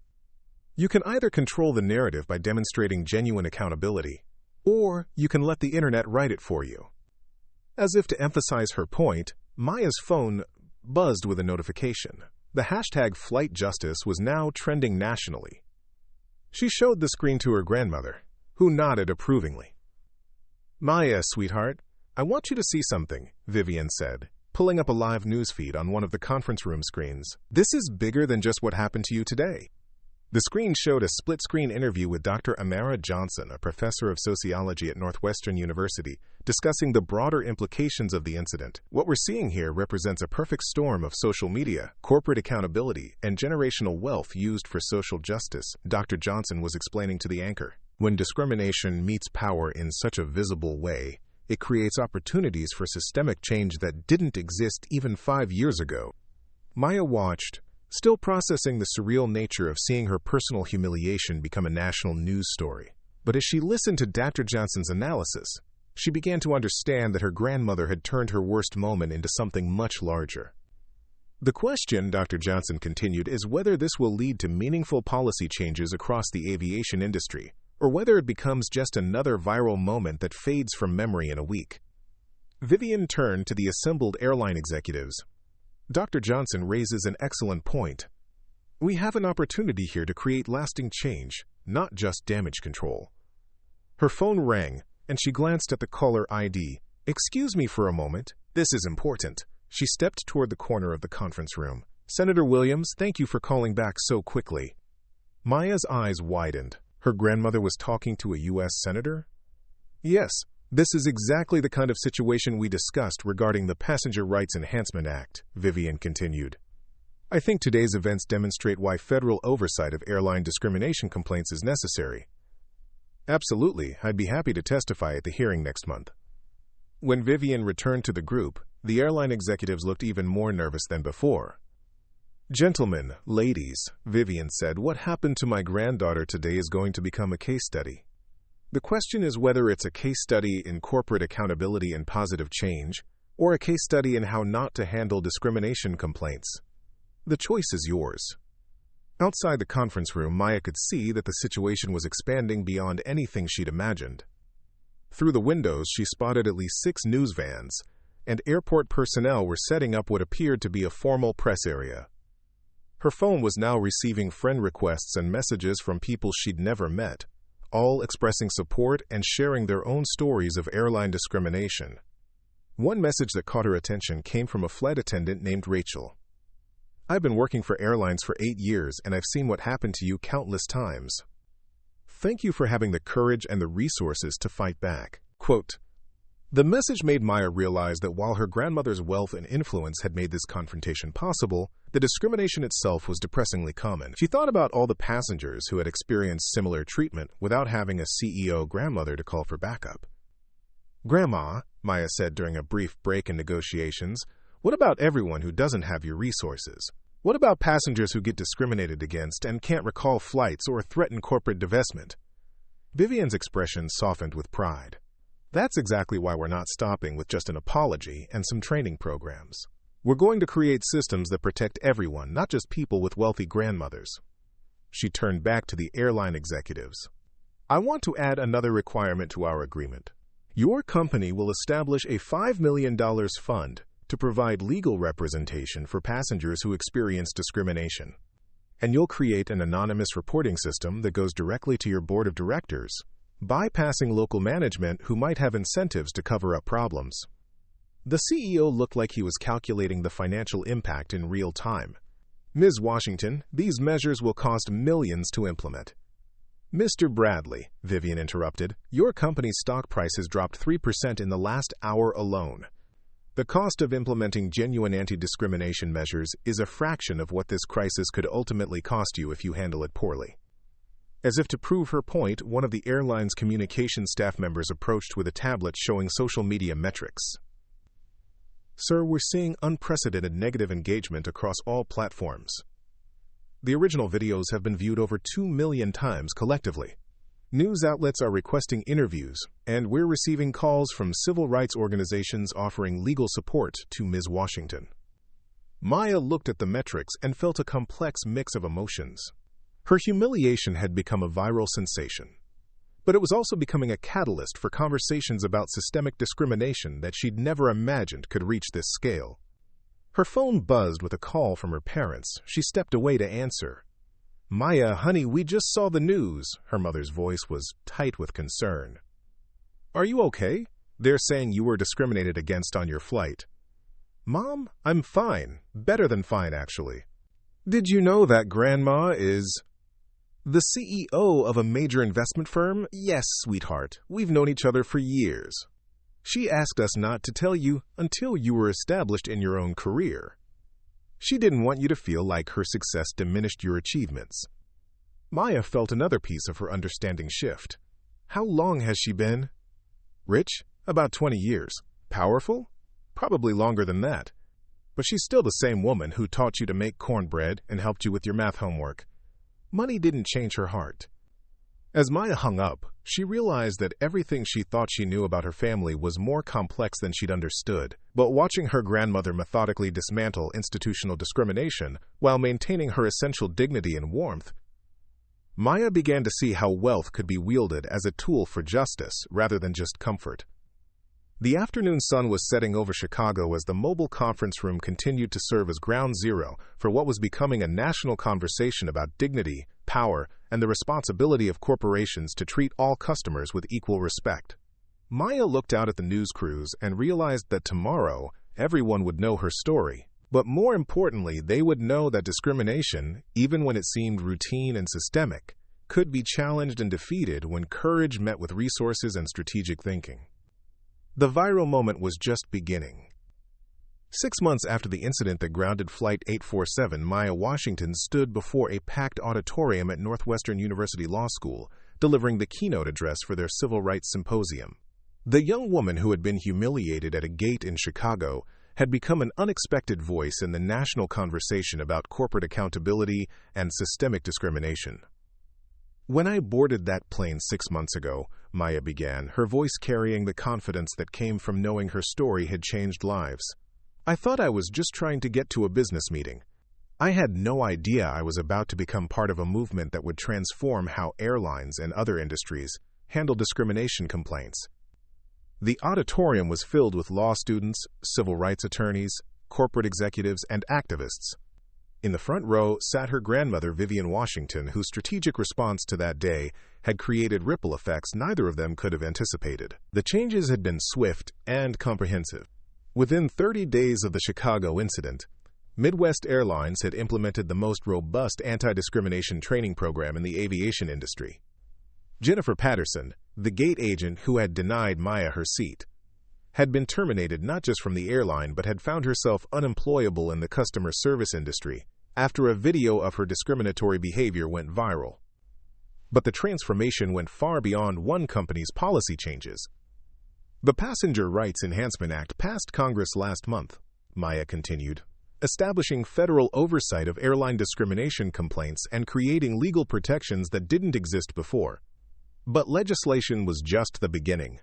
Speaker 1: You can either control the narrative by demonstrating genuine accountability, or you can let the internet write it for you." As if to emphasize her point, Maya's phone buzzed with a notification. The hashtag Flight Justice was now trending nationally. She showed the screen to her grandmother, who nodded approvingly. "Maya, sweetheart, I want you to see something," Vivian said, pulling up a live news feed on one of the conference room screens. "This is bigger than just what happened to you today." The screen showed a split-screen interview with Dr. Amara Johnson, a professor of sociology at Northwestern University, discussing the broader implications of the incident. "What we're seeing here represents a perfect storm of social media, corporate accountability, and generational wealth used for social justice," Dr. Johnson was explaining to the anchor. "When discrimination meets power in such a visible way, it creates opportunities for systemic change that didn't exist even 5 years ago." Maya watched, still processing the surreal nature of seeing her personal humiliation become a national news story. But as she listened to Dr. Johnson's analysis, she began to understand that her grandmother had turned her worst moment into something much larger. "The question," Dr. Johnson continued, "is whether this will lead to meaningful policy changes across the aviation industry, or whether it becomes just another viral moment that fades from memory in a week." Vivian turned to the assembled airline executives. "Dr. Johnson raises an excellent point. We have an opportunity here to create lasting change, not just damage control." Her phone rang, and she glanced at the caller ID. "Excuse me for a moment. This is important." She stepped toward the corner of the conference room. "Senator Williams, thank you for calling back so quickly." Maya's eyes widened. Her grandmother was talking to a U.S. senator? "Yes, this is exactly the kind of situation we discussed regarding the Passenger Rights Enhancement Act," Vivian continued. "I think today's events demonstrate why federal oversight of airline discrimination complaints is necessary." "Absolutely, I'd be happy to testify at the hearing next month." When Vivian returned to the group, the airline executives looked even more nervous than before. "Gentlemen, ladies," Vivian said, "what happened to my granddaughter today is going to become a case study. The question is whether it's a case study in corporate accountability and positive change, or a case study in how not to handle discrimination complaints. The choice is yours." Outside the conference room, Maya could see that the situation was expanding beyond anything she'd imagined. Through the windows, she spotted at least 6 news vans, and airport personnel were setting up what appeared to be a formal press area. Her phone was now receiving friend requests and messages from people she'd never met, all expressing support and sharing their own stories of airline discrimination. One message that caught her attention came from a flight attendant named Rachel. "I've been working for airlines for 8 years, and I've seen what happened to you countless times. Thank you for having the courage and the resources to fight back." Quote. The message made Maya realize that while her grandmother's wealth and influence had made this confrontation possible, the discrimination itself was depressingly common. She thought about all the passengers who had experienced similar treatment without having a CEO grandmother to call for backup. "Grandma," Maya said during a brief break in negotiations, "what about everyone who doesn't have your resources? What about passengers who get discriminated against and can't recall flights or threaten corporate divestment?" Vivian's expression softened with pride. "That's exactly why we're not stopping with just an apology and some training programs. We're going to create systems that protect everyone, not just people with wealthy grandmothers. She turned back to the airline executives. I want to add another requirement to our agreement. Your company will establish a $5 million fund to provide legal representation for passengers who experience discrimination. And you'll create an anonymous reporting system that goes directly to your board of directors, bypassing local management who might have incentives to cover up problems. The CEO looked like he was calculating the financial impact in real time. Ms. Washington, these measures will cost millions to implement. Mr. Bradley, Vivian interrupted, your company's stock price has dropped 3% in the last hour alone. The cost of implementing genuine anti-discrimination measures is a fraction of what this crisis could ultimately cost you if you handle it poorly. As if to prove her point, one of the airline's communication staff members approached with a tablet showing social media metrics. Sir, we're seeing unprecedented negative engagement across all platforms. The original videos have been viewed over 2 million times collectively. News outlets are requesting interviews, and we're receiving calls from civil rights organizations offering legal support to Ms. Washington. Maya looked at the metrics and felt a complex mix of emotions. Her humiliation had become a viral sensation, but it was also becoming a catalyst for conversations about systemic discrimination that she'd never imagined could reach this scale. Her phone buzzed with a call from her parents. She stepped away to answer. Maya, honey, we just saw the news. Her mother's voice was tight with concern. Are you okay? They're saying you were discriminated against on your flight. Mom, I'm fine. Better than fine, actually. Did you know that Grandma is the CEO of a major investment firm? Yes, sweetheart. We've known each other for years. She asked us not to tell you until you were established in your own career. She didn't want you to feel like her success diminished your achievements. Maya felt another piece of her understanding shift. How long has she been? Rich? About 20 years. Powerful? Probably longer than that. But she's still the same woman who taught you to make cornbread and helped you with your math homework. Money didn't change her heart. As Maya hung up, she realized that everything she thought she knew about her family was more complex than she'd understood. But watching her grandmother methodically dismantle institutional discrimination while maintaining her essential dignity and warmth, Maya began to see how wealth could be wielded as a tool for justice rather than just comfort. The afternoon sun was setting over Chicago as the mobile conference room continued to serve as ground zero for what was becoming a national conversation about dignity, power, and the responsibility of corporations to treat all customers with equal respect. Maya looked out at the news crews and realized that tomorrow, everyone would know her story. But more importantly, they would know that discrimination, even when it seemed routine and systemic, could be challenged and defeated when courage met with resources and strategic thinking. The viral moment was just beginning. 6 months after the incident that grounded Flight 847, Maya Washington stood before a packed auditorium at Northwestern University Law School, delivering the keynote address for their Civil Rights Symposium. The young woman who had been humiliated at a gate in Chicago had become an unexpected voice in the national conversation about corporate accountability and systemic discrimination. When I boarded that plane 6 months ago, Maya began, her voice carrying the confidence that came from knowing her story had changed lives. I thought I was just trying to get to a business meeting. I had no idea I was about to become part of a movement that would transform how airlines and other industries handle discrimination complaints. The auditorium was filled with law students, civil rights attorneys, corporate executives, and activists. In the front row sat her grandmother, Vivian Washington, whose strategic response to that day had created ripple effects neither of them could have anticipated. The changes had been swift and comprehensive. Within 30 days of the Chicago incident, Midwest Airlines had implemented the most robust anti-discrimination training program in the aviation industry. Jennifer Patterson, the gate agent who had denied Maya her seat, had been terminated not just from the airline but had found herself unemployable in the customer service industry after a video of her discriminatory behavior went viral. But the transformation went far beyond one company's policy changes. The Passenger Rights Enhancement Act passed Congress last month, Maya continued, establishing federal oversight of airline discrimination complaints and creating legal protections that didn't exist before. But legislation was just the beginning.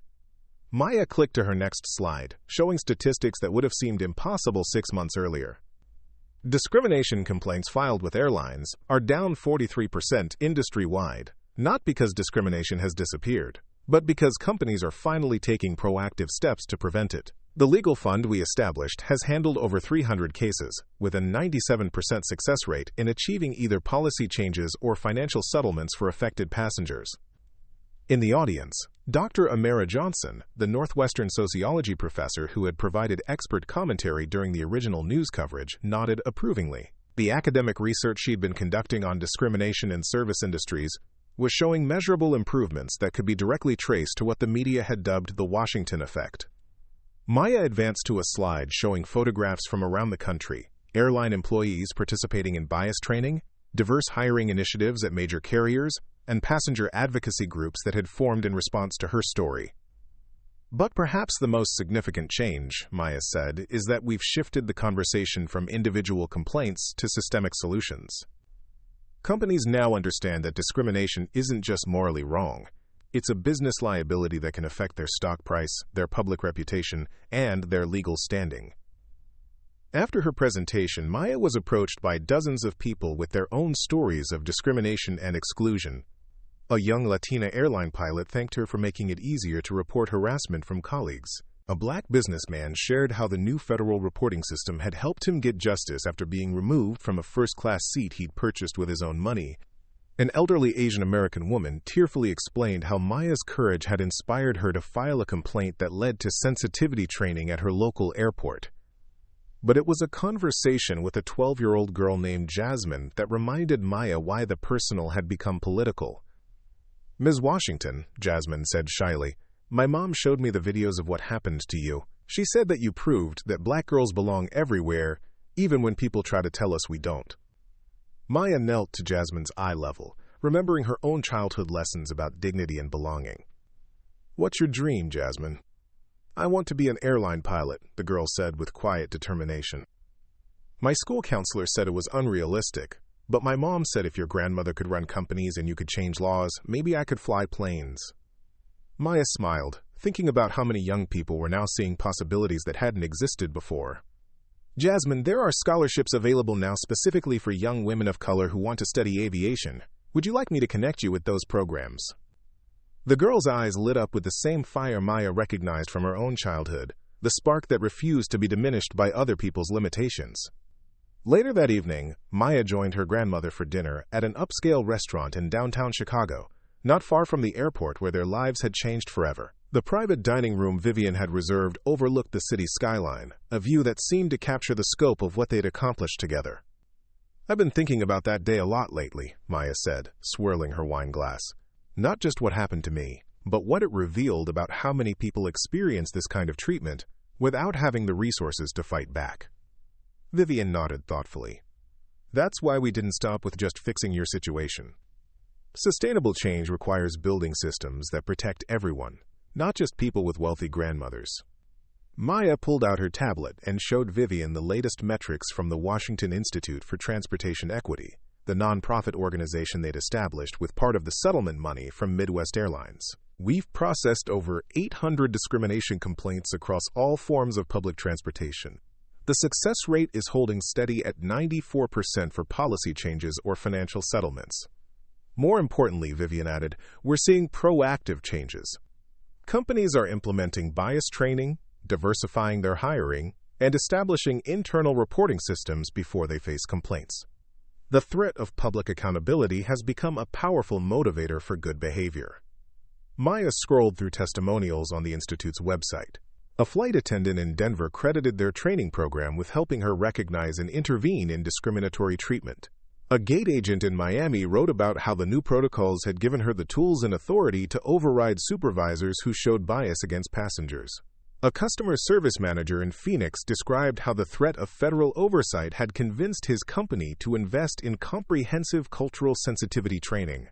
Speaker 1: Maya clicked to her next slide, showing statistics that would have seemed impossible 6 months earlier. Discrimination complaints filed with airlines are down 43% industry-wide, not because discrimination has disappeared, but because companies are finally taking proactive steps to prevent it. The legal fund we established has handled over 300 cases, with a 97% success rate in achieving either policy changes or financial settlements for affected passengers. In the audience, Dr. Amara Johnson, the Northwestern sociology professor who had provided expert commentary during the original news coverage, nodded approvingly. The academic research she'd been conducting on discrimination in service industries was showing measurable improvements that could be directly traced to what the media had dubbed the Washington effect. Maya advanced to a slide showing photographs from around the country, airline employees participating in bias training, diverse hiring initiatives at major carriers, and passenger advocacy groups that had formed in response to her story. But perhaps the most significant change, Maya said, is that we've shifted the conversation from individual complaints to systemic solutions. Companies now understand that discrimination isn't just morally wrong. It's a business liability that can affect their stock price, their public reputation, and their legal standing. After her presentation, Maya was approached by dozens of people with their own stories of discrimination and exclusion. A young Latina airline pilot thanked her for making it easier to report harassment from colleagues. A black businessman shared how the new federal reporting system had helped him get justice after being removed from a first-class seat he'd purchased with his own money. An elderly Asian American woman tearfully explained how Maya's courage had inspired her to file a complaint that led to sensitivity training at her local airport. But it was a conversation with a 12-year-old girl named Jasmine that reminded Maya why the personal had become political. "Ms. Washington," Jasmine said shyly, "my mom showed me the videos of what happened to you. She said that you proved that black girls belong everywhere, even when people try to tell us we don't." Maya knelt to Jasmine's eye level, remembering her own childhood lessons about dignity and belonging. "What's your dream, Jasmine?" "I want to be an airline pilot," the girl said with quiet determination. "My school counselor said it was unrealistic, but my mom said if your grandmother could run companies and you could change laws, maybe I could fly planes." Maya smiled, thinking about how many young people were now seeing possibilities that hadn't existed before. "Jasmine, there are scholarships available now specifically for young women of color who want to study aviation. Would you like me to connect you with those programs?" The girl's eyes lit up with the same fire Maya recognized from her own childhood, the spark that refused to be diminished by other people's limitations. Later that evening, Maya joined her grandmother for dinner at an upscale restaurant in downtown Chicago, not far from the airport where their lives had changed forever. The private dining room Vivian had reserved overlooked the city skyline, a view that seemed to capture the scope of what they'd accomplished together. "I've been thinking about that day a lot lately," Maya said, swirling her wine glass. "Not just what happened to me, but what it revealed about how many people experience this kind of treatment without having the resources to fight back." Vivian nodded thoughtfully. "That's why we didn't stop with just fixing your situation. Sustainable change requires building systems that protect everyone, not just people with wealthy grandmothers." Maya pulled out her tablet and showed Vivian the latest metrics from the Washington Institute for Transportation Equity, the nonprofit organization they'd established with part of the settlement money from Midwest Airlines. "We've processed over 800 discrimination complaints across all forms of public transportation. The success rate is holding steady at 94% for policy changes or financial settlements. More importantly," Vivian added, "we're seeing proactive changes. Companies are implementing bias training, diversifying their hiring, and establishing internal reporting systems before they face complaints. The threat of public accountability has become a powerful motivator for good behavior." Maya scrolled through testimonials on the Institute's website. A flight attendant in Denver credited their training program with helping her recognize and intervene in discriminatory treatment. A gate agent in Miami wrote about how the new protocols had given her the tools and authority to override supervisors who showed bias against passengers. A customer service manager in Phoenix described how the threat of federal oversight had convinced his company to invest in comprehensive cultural sensitivity training.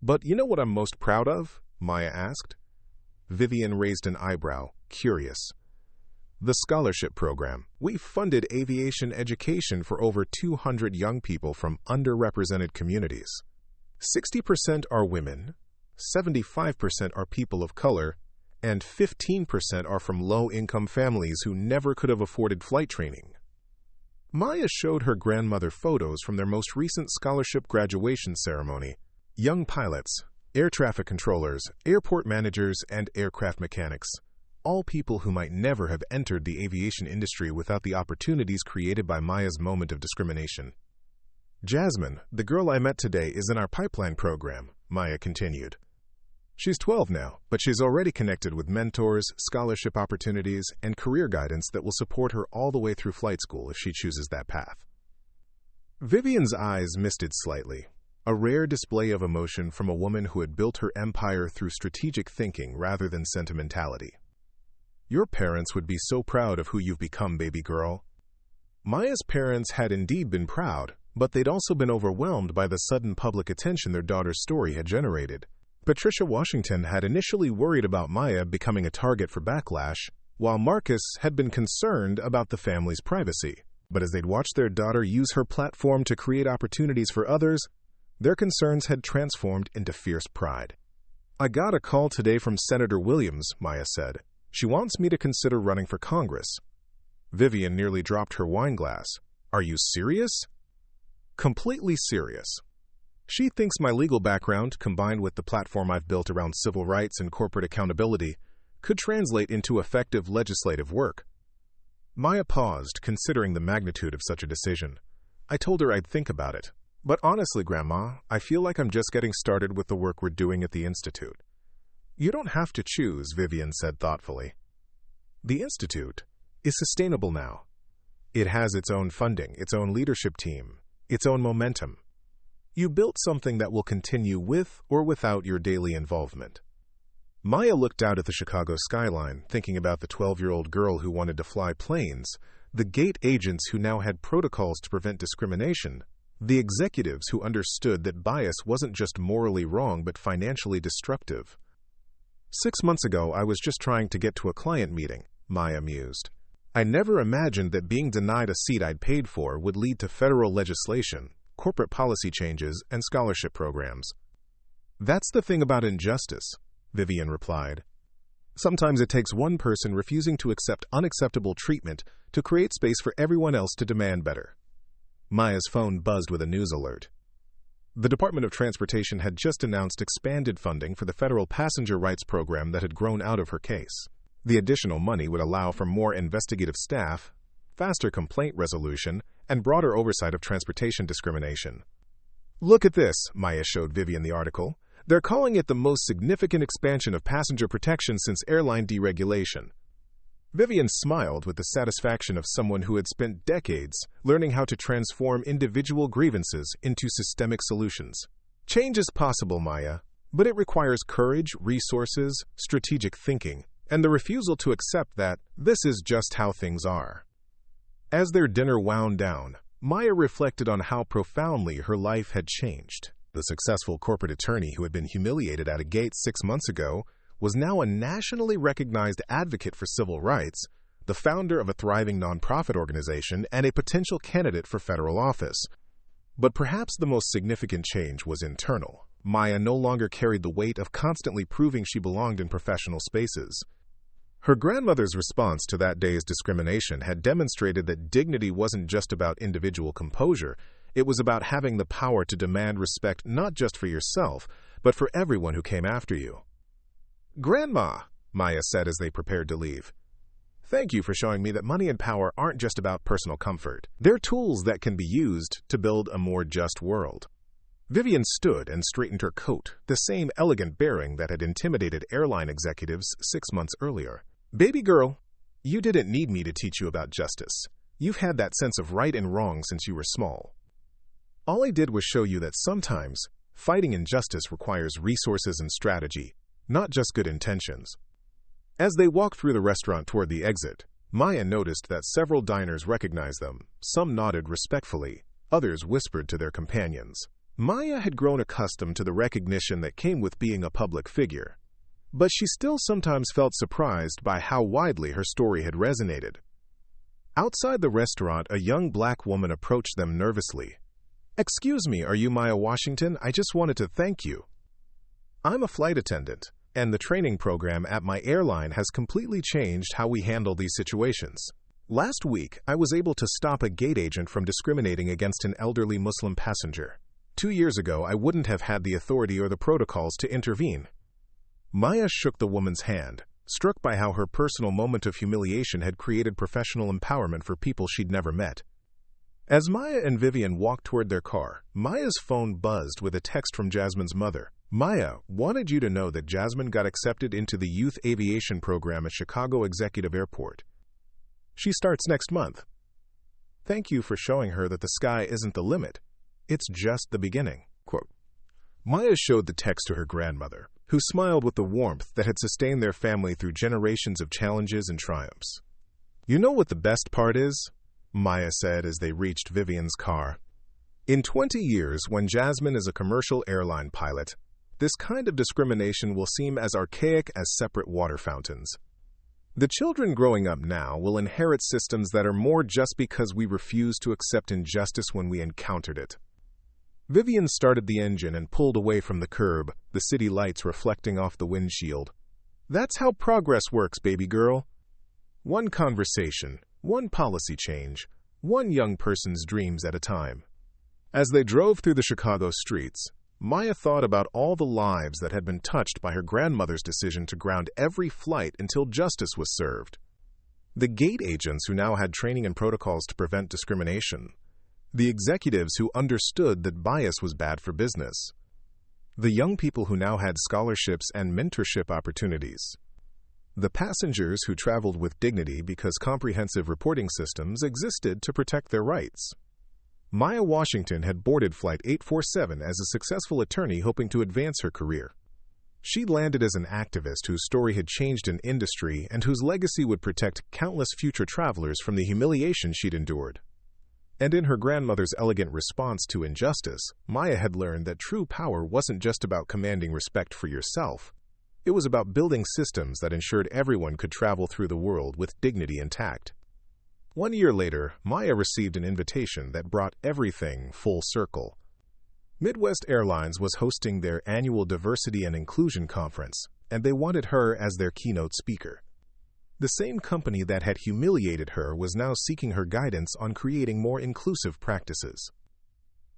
Speaker 1: "But you know what I'm most proud of?" Maya asked. Vivian raised an eyebrow, curious. "The scholarship program. We've funded aviation education for over 200 young people from underrepresented communities. 60% are women, 75% are people of color, and 15% are from low-income families who never could have afforded flight training. Maya showed her grandmother photos from their most recent scholarship graduation ceremony. Young pilots, air traffic controllers, airport managers, and aircraft mechanics. All people who might never have entered the aviation industry without the opportunities created by Maya's moment of discrimination. Jasmine, the girl I met today, is in our pipeline program, Maya continued. She's 12 now, but she's already connected with mentors, scholarship opportunities, and career guidance that will support her all the way through flight school if she chooses that path. Vivian's eyes misted slightly, a rare display of emotion from a woman who had built her empire through strategic thinking rather than sentimentality. Your parents would be so proud of who you've become, baby girl. Maya's parents had indeed been proud, but they'd also been overwhelmed by the sudden public attention their daughter's story had generated. Patricia Washington had initially worried about Maya becoming a target for backlash, while Marcus had been concerned about the family's privacy. But as they'd watched their daughter use her platform to create opportunities for others, their concerns had transformed into fierce pride. I got a call today from Senator Williams, Maya said. She wants me to consider running for Congress. Vivian nearly dropped her wine glass. Are you serious? Completely serious. She thinks my legal background, combined with the platform I've built around civil rights and corporate accountability, could translate into effective legislative work. Maya paused, considering the magnitude of such a decision. I told her I'd think about it. But honestly, Grandma, I feel like I'm just getting started with the work we're doing at the Institute. You don't have to choose, Vivian said thoughtfully. The Institute is sustainable now. It has its own funding, its own leadership team, its own momentum. You built something that will continue with or without your daily involvement. Maya looked out at the Chicago skyline, thinking about the 12-year-old girl who wanted to fly planes, the gate agents who now had protocols to prevent discrimination, the executives who understood that bias wasn't just morally wrong but financially destructive. 6 months ago, I was just trying to get to a client meeting, Maya mused. I never imagined that being denied a seat I'd paid for would lead to federal legislation, corporate policy changes, and scholarship programs. That's the thing about injustice, Vivian replied. Sometimes it takes one person refusing to accept unacceptable treatment to create space for everyone else to demand better. Maya's phone buzzed with a news alert. The Department of Transportation had just announced expanded funding for the federal passenger rights program that had grown out of her case. The additional money would allow for more investigative staff, faster complaint resolution, and broader oversight of transportation discrimination. Look at this, Maya showed Vivian the article. They're calling it the most significant expansion of passenger protection since airline deregulation. Vivian smiled with the satisfaction of someone who had spent decades learning how to transform individual grievances into systemic solutions. Change is possible, Maya, but it requires courage, resources, strategic thinking, and the refusal to accept that this is just how things are. As their dinner wound down, Maya reflected on how profoundly her life had changed. The successful corporate attorney who had been humiliated at a gate 6 months ago was now a nationally recognized advocate for civil rights, the founder of a thriving nonprofit organization, and a potential candidate for federal office. But perhaps the most significant change was internal. Maya no longer carried the weight of constantly proving she belonged in professional spaces. Her grandmother's response to that day's discrimination had demonstrated that dignity wasn't just about individual composure, it was about having the power to demand respect not just for yourself, but for everyone who came after you. Grandma, Maya said as they prepared to leave. Thank you for showing me that money and power aren't just about personal comfort. They're tools that can be used to build a more just world. Vivian stood and straightened her coat, the same elegant bearing that had intimidated airline executives 6 months earlier. Baby girl, you didn't need me to teach you about justice. You've had that sense of right and wrong since you were small. All I did was show you that sometimes fighting injustice requires resources and strategy, not just good intentions. As they walked through the restaurant toward the exit, Maya noticed that several diners recognized them. Some nodded respectfully, others whispered to their companions. Maya had grown accustomed to the recognition that came with being a public figure, but she still sometimes felt surprised by how widely her story had resonated. Outside the restaurant, a young black woman approached them nervously. "Excuse me, are you Maya Washington? I just wanted to thank you." "I'm a flight attendant, and the training program at my airline has completely changed how we handle these situations. Last week, I was able to stop a gate agent from discriminating against an elderly Muslim passenger. 2 years ago, I wouldn't have had the authority or the protocols to intervene. Maya shook the woman's hand, struck by how her personal moment of humiliation had created professional empowerment for people she'd never met. As Maya and Vivian walked toward their car, Maya's phone buzzed with a text from Jasmine's mother. Maya wanted you to know that Jasmine got accepted into the youth aviation program at Chicago Executive Airport. She starts next month. Thank you for showing her that the sky isn't the limit. It's just the beginning. Quote. Maya showed the text to her grandmother, who smiled with the warmth that had sustained their family through generations of challenges and triumphs. You know what the best part is? Maya said as they reached Vivian's car. In 20 years, when Jasmine is a commercial airline pilot, this kind of discrimination will seem as archaic as separate water fountains. The children growing up now will inherit systems that are more just because we refused to accept injustice when we encountered it. Vivian started the engine and pulled away from the curb, the city lights reflecting off the windshield. That's how progress works, baby girl. One conversation, one policy change, one young person's dreams at a time. As they drove through the Chicago streets, Maya thought about all the lives that had been touched by her grandmother's decision to ground every flight until justice was served. The gate agents who now had training and protocols to prevent discrimination. The executives who understood that bias was bad for business. The young people who now had scholarships and mentorship opportunities. The passengers who traveled with dignity because comprehensive reporting systems existed to protect their rights. Maya Washington had boarded Flight 847 as a successful attorney hoping to advance her career. She'd landed as an activist whose story had changed an industry and whose legacy would protect countless future travelers from the humiliation she'd endured. And in her grandmother's elegant response to injustice, Maya had learned that true power wasn't just about commanding respect for yourself. It was about building systems that ensured everyone could travel through the world with dignity intact. 1 year later, Maya received an invitation that brought everything full circle. Midwest Airlines was hosting their annual Diversity and Inclusion Conference, and they wanted her as their keynote speaker. The same company that had humiliated her was now seeking her guidance on creating more inclusive practices.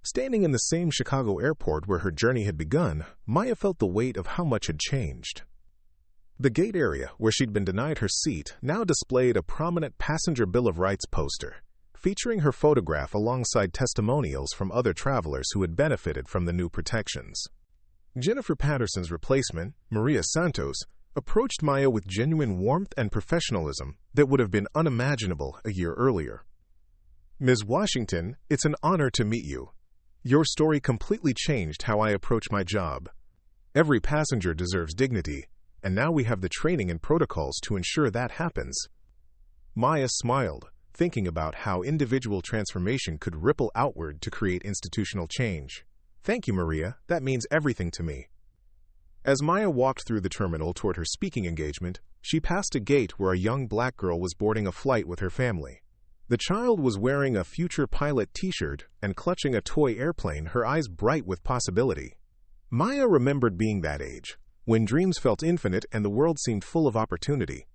Speaker 1: Standing in the same Chicago airport where her journey had begun, Maya felt the weight of how much had changed. The gate area, where she'd been denied her seat, now displayed a prominent Passenger Bill of Rights poster, featuring her photograph alongside testimonials from other travelers who had benefited from the new protections. Jennifer Patterson's replacement, Maria Santos, approached Maya with genuine warmth and professionalism that would have been unimaginable a year earlier. Ms. Washington, it's an honor to meet you. Your story completely changed how I approach my job. Every passenger deserves dignity, and now we have the training and protocols to ensure that happens. Maya smiled, thinking about how individual transformation could ripple outward to create institutional change. Thank you, Maria. That means everything to me. As Maya walked through the terminal toward her speaking engagement, she passed a gate where a young black girl was boarding a flight with her family. The child was wearing a future pilot t-shirt and clutching a toy airplane, her eyes bright with possibility. Maya remembered being that age, when dreams felt infinite and the world seemed full of opportunity.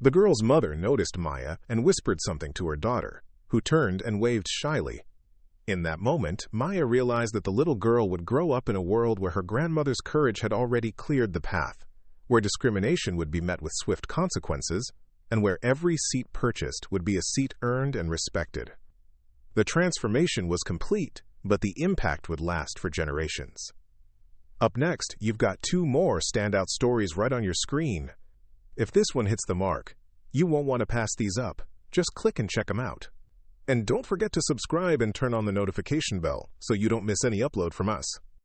Speaker 1: The girl's mother noticed Maya and whispered something to her daughter, who turned and waved shyly. In that moment, Maya realized that the little girl would grow up in a world where her grandmother's courage had already cleared the path, where discrimination would be met with swift consequences, and where every seat purchased would be a seat earned and respected. The transformation was complete, but the impact would last for generations. Up next, you've got 2 more standout stories right on your screen. If this one hits the mark, you won't want to pass these up. Just click and check them out. And don't forget to subscribe and turn on the notification bell so you don't miss any upload from us.